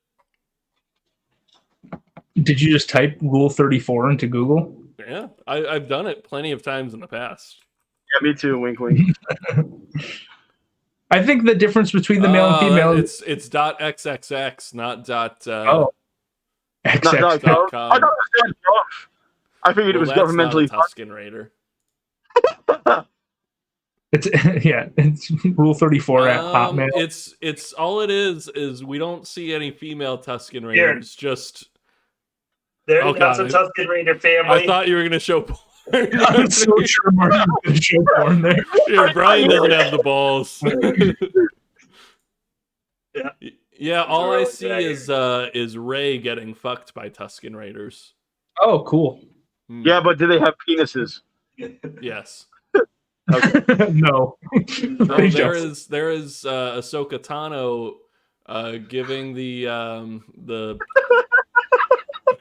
Did you just type Rule 34 into Google? Yeah, I've done it plenty of times in the past. Yeah, me too. Wink, wink. I think the difference between the male and female It's .xxx, not dot. Oh. Not XX. dot .gov. com. I thought it was .gov. I figured it was that's governmentally not a Tusken Raider. It's it's Rule 34 at Hotmail. It's all it is we don't see any female Tusken Raiders. Just Oh, That's a God. Tusken Raider family. I thought you were gonna show porn. I'm so sure Marty was going to show porn there. Yeah, Brian doesn't have the balls. Yeah. Yeah, all I Royal see Dragon. is Rey getting fucked by Tusken Raiders. Oh, cool. Hmm. Yeah, but do they have penises? Yes. No. No, They there don't. is Ahsoka Tano giving the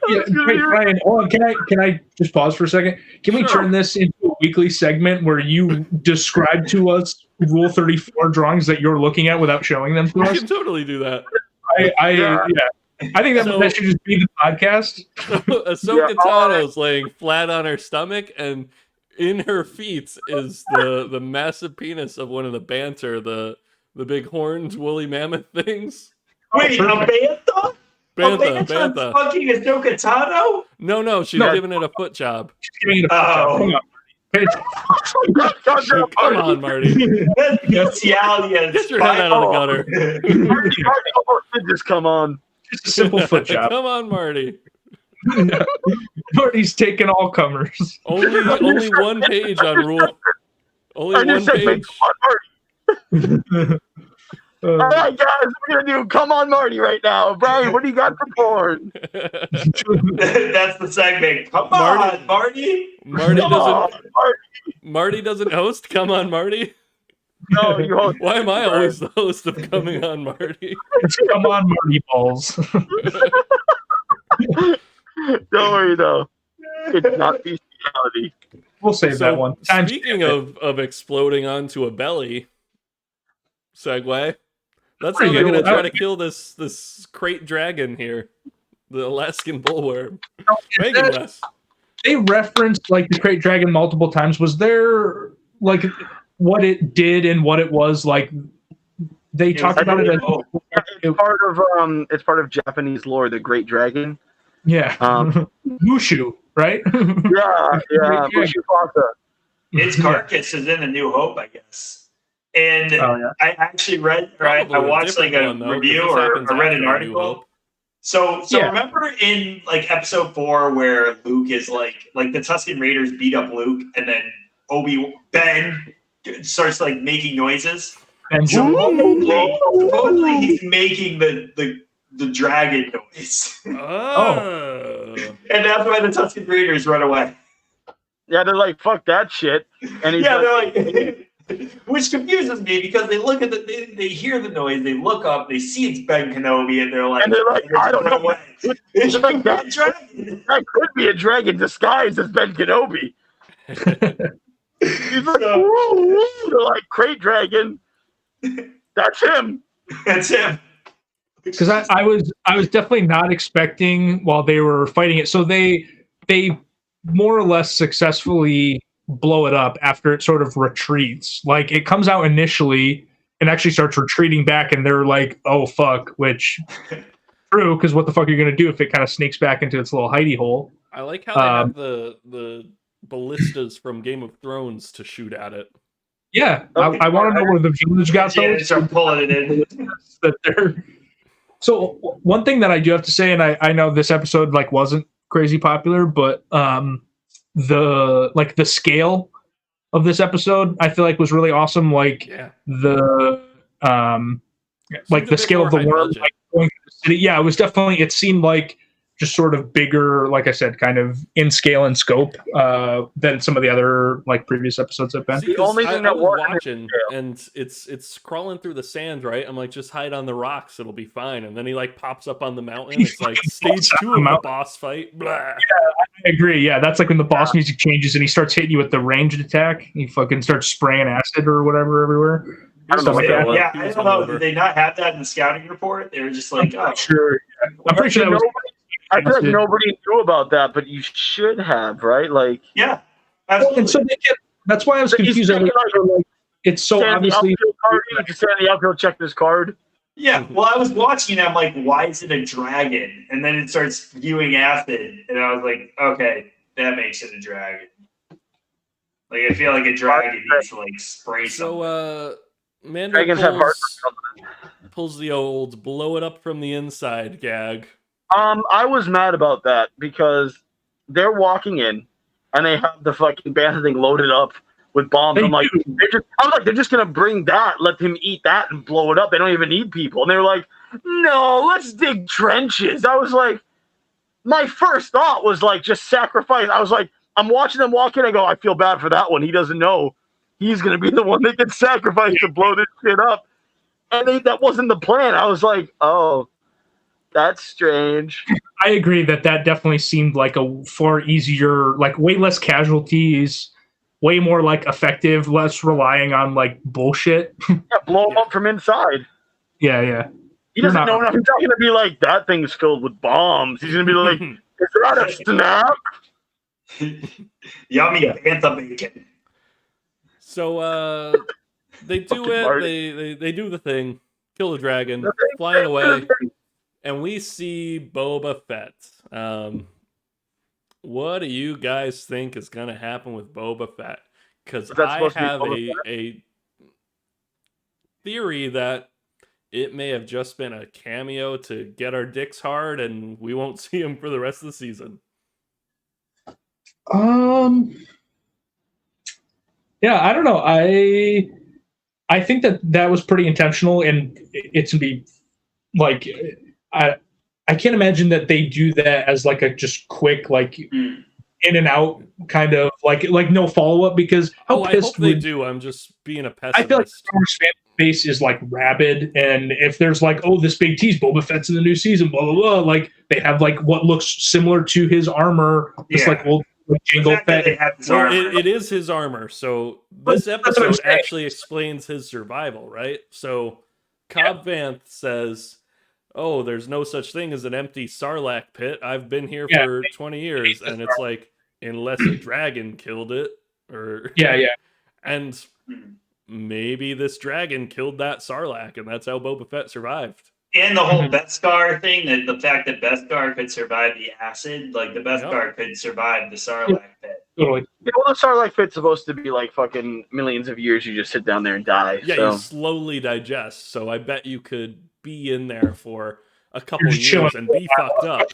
Yeah, wait, Brian, hold on. Can I just pause for a second? Can we turn this into a weekly segment where you describe to us Rule 34 drawings that you're looking at without showing them to We us? can totally do that. I think that should just be the podcast. Ahsoka Tano's laying flat on her stomach, and in her feet is the massive penis of one of the banter, the big horned woolly mammoth things. Wait, a bantha? Bantha. Fucking Ahsoka Tano? No, she's giving it a foot job. She's giving it a foot job. Come on, Marty. That's bestiality. Get your head out of the gutter. Marty just come on. Just a simple foot job. Come on, Marty. Marty's taking all comers. Only one page on rule. Only one page. All right, guys, we're gonna do "Come on, Marty" right now. Brian, what do you got for porn? That's the segment. Come on, Marty. Marty doesn't host. Come on, Marty. No, you host. Why am I always the host of Coming on Marty? Come on, Marty balls. Don't worry though, it's not bestiality. We'll save that one. Speaking of exploding onto a belly, segue. That's how they're going to try to kill this crate dragon here, the Alaskan bullworm. They referenced like the crate dragon multiple times. Was there like what it did and what it was like? They talked about it as it's part of Japanese lore, the great dragon. Yeah, Mushu, right? yeah, Mushu Fasa. Its carcass is in A New Hope, I guess. And I actually read, I watched like a review or read an article. So remember in like episode 4 where Luke is like the Tusken Raiders beat up Luke, and then Ben starts like making noises. And supposedly he's making the dragon noise. Oh. And that's why the Tusken Raiders run away. Yeah, they're like, fuck that shit. And he's they're like which confuses me because they look at they hear the noise, they look up, they see it's Ben Kenobi, and they're like, I don't know what. It's like that dragon. That could be a dragon disguised as Ben Kenobi. He's like, they're like, crate dragon. That's him. That's him. Because I was definitely not expecting while they were fighting it. So they more or less successfully blow it up after it sort of retreats. Like it comes out initially and actually starts retreating back, and they're like, "Oh fuck!" Which true, because what the fuck are you gonna do if it kind of sneaks back into its little hidey hole? I like how they have the ballistas from Game of Thrones to shoot at it. Yeah, okay. I want to know where the village got those. Start pulling it in. That they're... So one thing that I do have to say, and I know this episode like wasn't crazy popular, but the scale of this episode I feel like was really awesome. Like the scale of the worm like, going to the city. Yeah, it was definitely, it seemed like just sort of bigger, like I said, kind of in scale and scope than some of the other like previous episodes have been. The only thing I was watching, and it's crawling through the sand, right? I'm like, just hide on the rocks, it'll be fine. And then he like pops up on the mountain. It's like stage 2 of the boss fight. Blah. Yeah, I agree. Yeah, that's like when the boss music changes and he starts hitting you with the ranged attack. He fucking starts spraying acid or whatever everywhere. I don't know. Did they not have that in the scouting report? They were just like, sure. I'm pretty sure that was. I feel like nobody knew about that, but you should have, right? Like, yeah, absolutely. And so that's why I was confused. It's so obviously. You just stand in the outfield, check this card. Yeah, well, I was watching and I'm like, why is it a dragon? And then it starts spewing acid, and I was like, okay, that makes it a dragon. Like, I feel like a dragon needs to like spray something. So, Mando pulls the old blow it up from the inside gag. I was mad about that because they're walking in and they have the fucking bantha thing loaded up with bombs. I'm like, they're just gonna bring that, let him eat that and blow it up. They don't even need people. And they were like, no, let's dig trenches. I was like, my first thought was like, just sacrifice. I was like, I'm watching them walk in. I go, I feel bad for that one. He doesn't know he's gonna be the one that gets sacrificed to blow this shit up. And that wasn't the plan. I was like, oh. That's strange. I agree that definitely seemed like a far easier, like way less casualties, way more like effective, less relying on like bullshit. Yeah, blow him up from inside. Yeah. He doesn't know. He's not going to be like, that thing's filled with bombs. He's going to be like, is that a snap? Yummy bantha bacon. So they do it. They do the thing. Kill the dragon, flying away, and we see Boba Fett. What do you guys think is going to happen with Boba Fett? Because I have a theory that it may have just been a cameo to get our dicks hard, and we won't see him for the rest of the season. Yeah, I don't know. I think that was pretty intentional, and it's gonna be like I can't imagine that they do that as like a just quick like in and out kind of like no follow up, because I hope they do. I'm just being a pessimist. I feel like Star Wars fan base is like rabid, and if there's like, oh, this big tease, Boba Fett's in the new season, blah blah blah, like they have like what looks similar to his armor, just like old Jango Fett. It is his armor. So this episode actually explains his survival, right? So Cobb Vanth says, "Oh, there's no such thing as an empty Sarlacc pit. I've been here for 20 years," and it's like, unless a dragon killed it, or and maybe this dragon killed that Sarlacc, and that's how Boba Fett survived. And the whole Beskar thing, that the fact that Beskar could survive the acid, like the Beskar could survive the Sarlacc pit. Totally. Yeah, well, the Sarlacc pit's supposed to be like fucking millions of years. You just sit down there and die. Yeah, so. You slowly digest. So I bet you could be in there for a couple of years and be fucked up.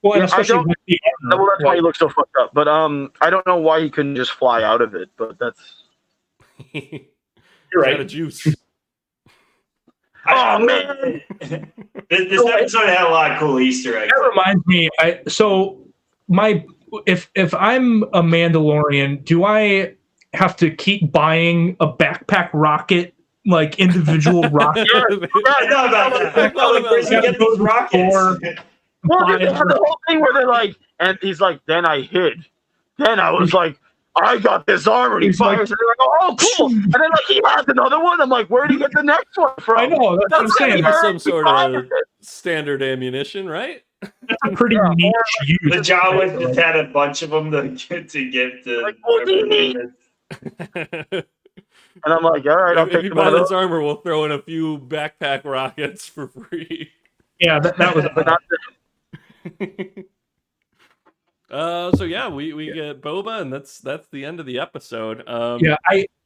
Well, that's why he looks so fucked up. But I don't know why he couldn't just fly out of it. But that's you're right. Out of juice. Oh man! This episode had a lot of cool Easter eggs. That reminds me. If I'm a Mandalorian, do I have to keep buying a backpack rocket, like individual rocket? I know about that. Where's he get these rockets? Well, they have the whole thing where they're like, and he's like, then I hid. Then I was like, I got this armor. And he fires, and they're like, oh, cool. And then like he has another one. I'm like, where did he get the next one from? I know. That's what I'm saying. Some sort of standard ammunition, right? That's a pretty niche use. The Jawas just had a bunch of them to get to. Like, what do you need? And I'm like, all right, I'll take you buy this armor, we'll throw in a few backpack rockets for free. Yeah, that was. So yeah, we get Boba, and that's the end of the episode.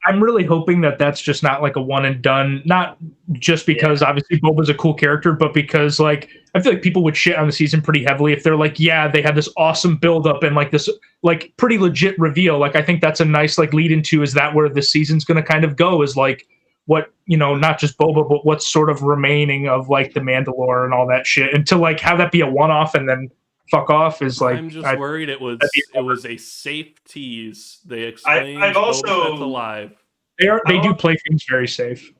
I'm really hoping that that's just not like a one and done. Not just because obviously Boba's a cool character, but because like I feel like people would shit on the season pretty heavily if they're like, yeah, they have this awesome build up and like this like pretty legit reveal. Like I think that's a nice like lead into, is that where the season's going to kind of go, is like what, you know, not just Boba, but what's sort of remaining of like the Mandalore and all that shit, and to like have that be a one off and then fuck off is like. I'm just worried it was a safe tease. They explained I've also Boba Fett's alive. They do play things very safe.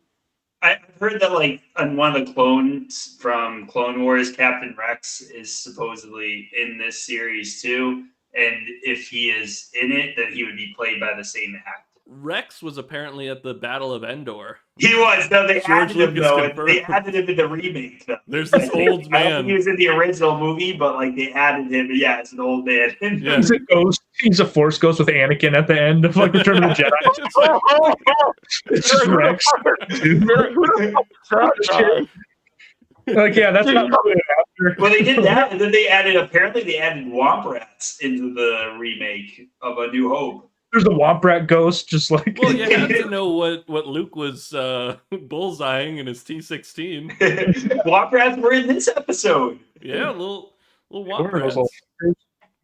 I've heard that like on one of the clones from Clone Wars, Captain Rex is supposedly in this series too, and if he is in it, then he would be played by the same actor. Rex was apparently at the Battle of Endor. He was. No, they George added him Lucas though. confirmed. They added him in the remake though. There's this old man. I don't think he was in the original movie, but like they added him. Yeah, it's an old man. Yeah. He's a ghost. He's a Force ghost with Anakin at the end of like Return of the Jedi. It's just Rex. Like, yeah, that's not after. Well, they did that, and then they added Womp Rats into the remake of A New Hope. There's a Womp Rat ghost, just like. Well, you have to know what Luke was bullseyeing in his T-16. Womp Rats were in this episode. Yeah, little Womp Rats.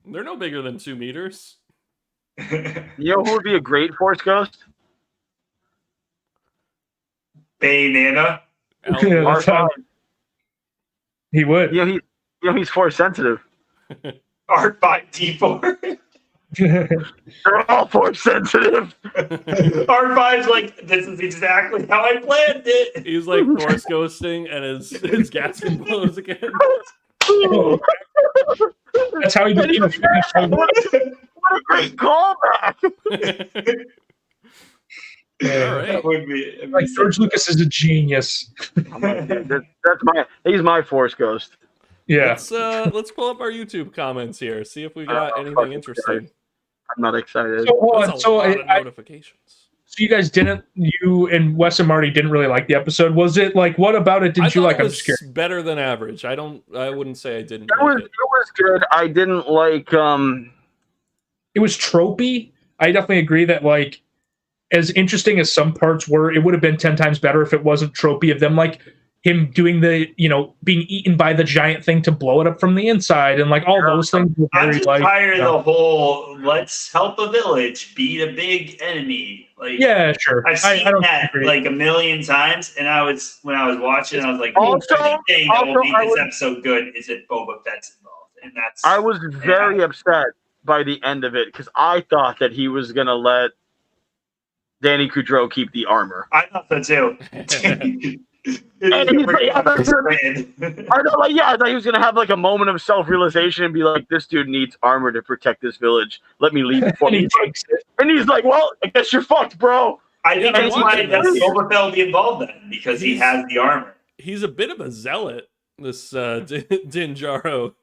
They're no bigger than 2 meters. You know who would be a great Force ghost? Bane-nana. He would. He's Force sensitive. R5D4. They're all Force sensitive. R5's like, this is exactly how I planned it. He's like force ghosting, and his gas can blows again. That's how he became a fan. What a great callback! All right. That would be Like George Lucas is a genius. He's my force ghost. Yeah. Let's pull up our YouTube comments here. See if we got anything interesting. I'm not excited. That's a lot of notifications. So you and Wes and Marty didn't really like the episode. Was it like, what about it didn't you like? I'm scared. Better than average. I wouldn't say I didn't. It was good. I didn't like. It was tropey. I definitely agree that like, as interesting as some parts were, it would have been 10 times better if it wasn't tropey of them like him doing the, being eaten by the giant thing to blow it up from the inside and like all those things. Were very, I'm just tired of the whole let's help a village beat a big enemy. Like, yeah, sure. I've seen that like a million times, and when I was watching, I was like, the only thing that will make this episode good is if Boba Fett's involved, and that's. I was very upset by the end of it because I thought that he was gonna let Danny Kudrow keep the armor. I thought so too. I thought he was gonna have like a moment of self-realization and be like, "This dude needs armor to protect this village. Let me leave before he takes it." And he's like, "Well, I guess you're fucked, bro." I think that's why Boba Fett will be involved then because he has the armor. He's a bit of a zealot. This Din Djarin.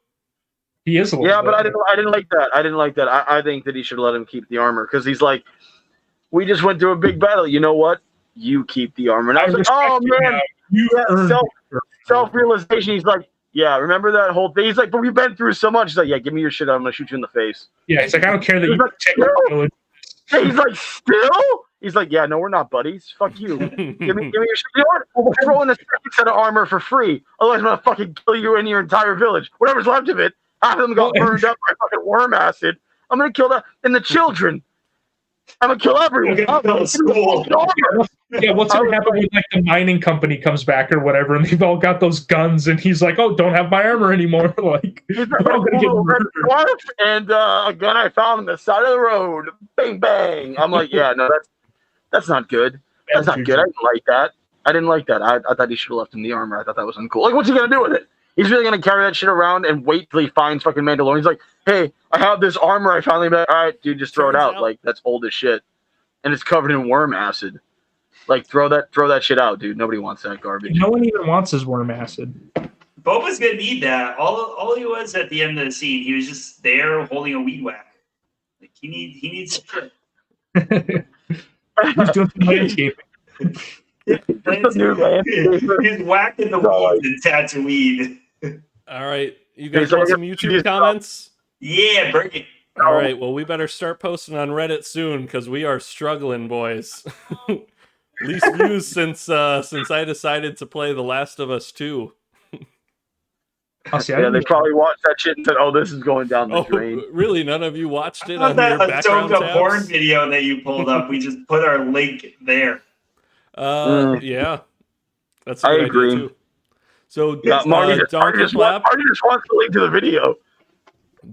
He is a little bit. But I didn't like that. I think that he should let him keep the armor because he's like, we just went through a big battle. You know what? You keep the armor. And I was like, oh man, self-realization. He's like, yeah, remember that whole thing? He's like, but we've been through so much. He's like, yeah, give me your shit. I'm gonna shoot you in the face. Yeah, he's like, I don't care that you take the village. He's like, still? He's like, yeah, no, we're not buddies. Fuck you. Give me your shit. You know what? Throw in a second set of armor for free. Otherwise, I'm gonna fucking kill you and your entire village. Whatever's left of it. Half of them got burned up by fucking worm acid. I'm gonna kill that and the children. I'm gonna kill everyone. Yeah, what's gonna happen when like the mining company comes back or whatever, and they've all got those guns, and he's like, "Oh, don't have my armor anymore." Like, he's like, and a gun I found on the side of the road. Bang bang. I'm like, yeah, no, that's not good. That's not good. I didn't like that. I thought he should have left him the armor. I thought that was uncool. Like, what's he gonna do with it? He's really gonna carry that shit around and wait till he finds fucking Mandalorian. He's like, hey, I have this armor I finally met. All right, dude, just throw it out. Like, that's old as shit. And it's covered in worm acid. Like, throw that shit out, dude. Nobody wants that garbage. No one even wants his worm acid. Boba's gonna need that. All he was at the end of the scene, he was just there holding a weed whack. Like he needs shit. He's doing some landscaping. He's whacking the weeds in Tatooine. All right, you guys got some YouTube comments? Yeah, bring it. All right, well, we better start posting on Reddit soon because we are struggling, boys. Least views since I decided to play The Last of Us 2. They probably watched that shit and said, "Oh, this is going down the drain." Really? None of you watched it on your that background Ahsoka porn video that you pulled up? We just put our link there. Yeah, that's a good agree. idea too. So, Marty just wants the link to the video.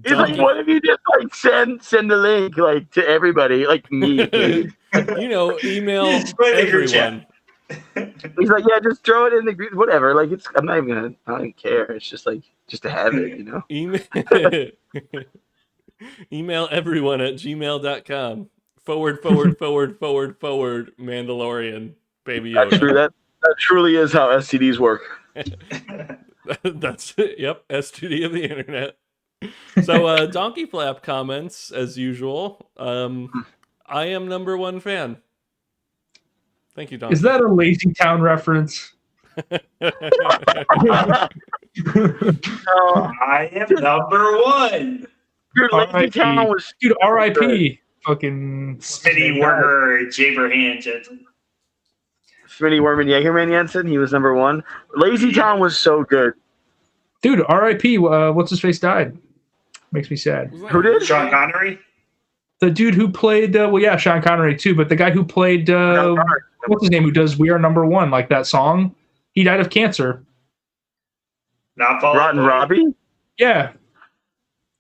He's like, what if you just like send the link like to everybody, like me, dude? Email everyone. He's like, yeah, just throw it in the group, whatever. Like, I'm not even gonna. I don't care. It's just like just to have it, you know. Email everyone at gmail.com. / Mandalorian baby Yoda. That's true. That truly is how STDs work. That's it. Yep, STD of the internet. So Donkey Flap comments as usual. I am #1 fan. Thank you, Donkey. Is that a Lazy Town reference? I am #1. Dude, Lazy Town was R.I.P. Fucking Smitty Wormer, Jaberhan Jensen. Smitty Worman Jaegerman Jensen. He was #1. Lazy Town was so good. Dude, R.I.P. What's his face died. Makes me sad. Who did? Sean Connery? The dude who played, Sean Connery too, but the guy who played, what's his name, who does We Are #1, like that song? He died of cancer. Not Rotten Robbie? Yeah.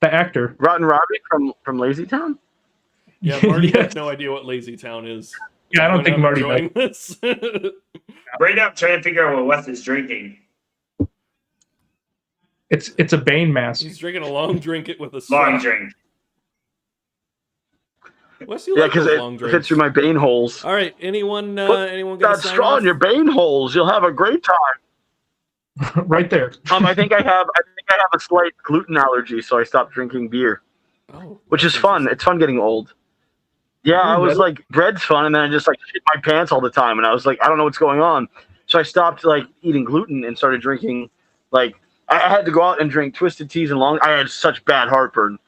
The actor. Rotten Robbie from Lazy Town? Yeah, Marty Yes. has no idea what Lazy Town is. Yeah, I don't think Marty does. enjoying this. Right now, I'm trying to figure out what Wes is drinking. It's a Bane mask. He's drinking a long drink it with a straw. Long drink. Wes, you Yeah, like because those it long fits drinks. through my Bane holes. All right, anyone Put got that straw in your Bane holes. You'll have a great time. Right there. I think I have a slight gluten allergy, so I stopped drinking beer, which is fun. It's fun getting old. Yeah, I was like, bread's fun, and then I just like shit my pants all the time, and I was like, I don't know what's going on. So I stopped like eating gluten and started drinking. Like I had to go out and drink twisted teas and long. I had such bad heartburn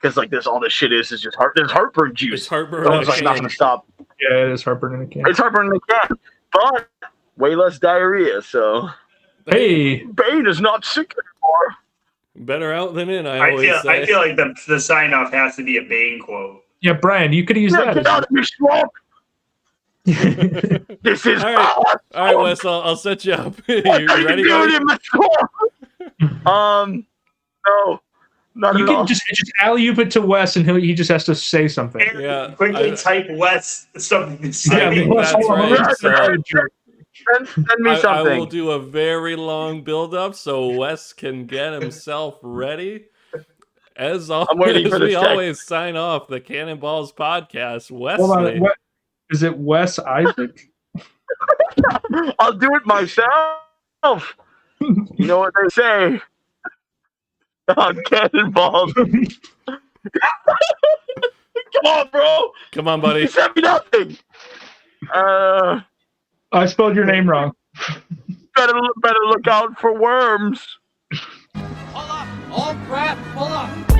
because like all this shit is just there's heartburn juice. It's heartburn. So I was like, not gonna stop. Yeah, it is heartburn in a can. It's heartburn in a can, but way less diarrhea. So Hey, Bane is not sick anymore. Better out than in, I I always say. feel like the sign off has to be a Bane quote. yeah, Brian, you could use Yeah, get out of your swamp. that. This is All right, Wes, I'll set you up. you ready, do it buddy? in my swamp. No, not You at can all. just alley-oop it to Wes, and he just has to say something. Aaron, Yeah, quickly type Wes something to say. I think Wes, that's hold on, right. Wes, So Send me I something. will do a very long build-up so Wes can get himself ready. As waiting always, for this we text. always sign off the Cannonballs podcast. Hold on, Wesley. what is it? Wes Isaac? I'll do it myself. You know what they say on Cannonballs. Come on, bro. Come on, You buddy. sent me nothing. I spelled your name wrong. Better look out for worms. Pull up! All crap, pull up!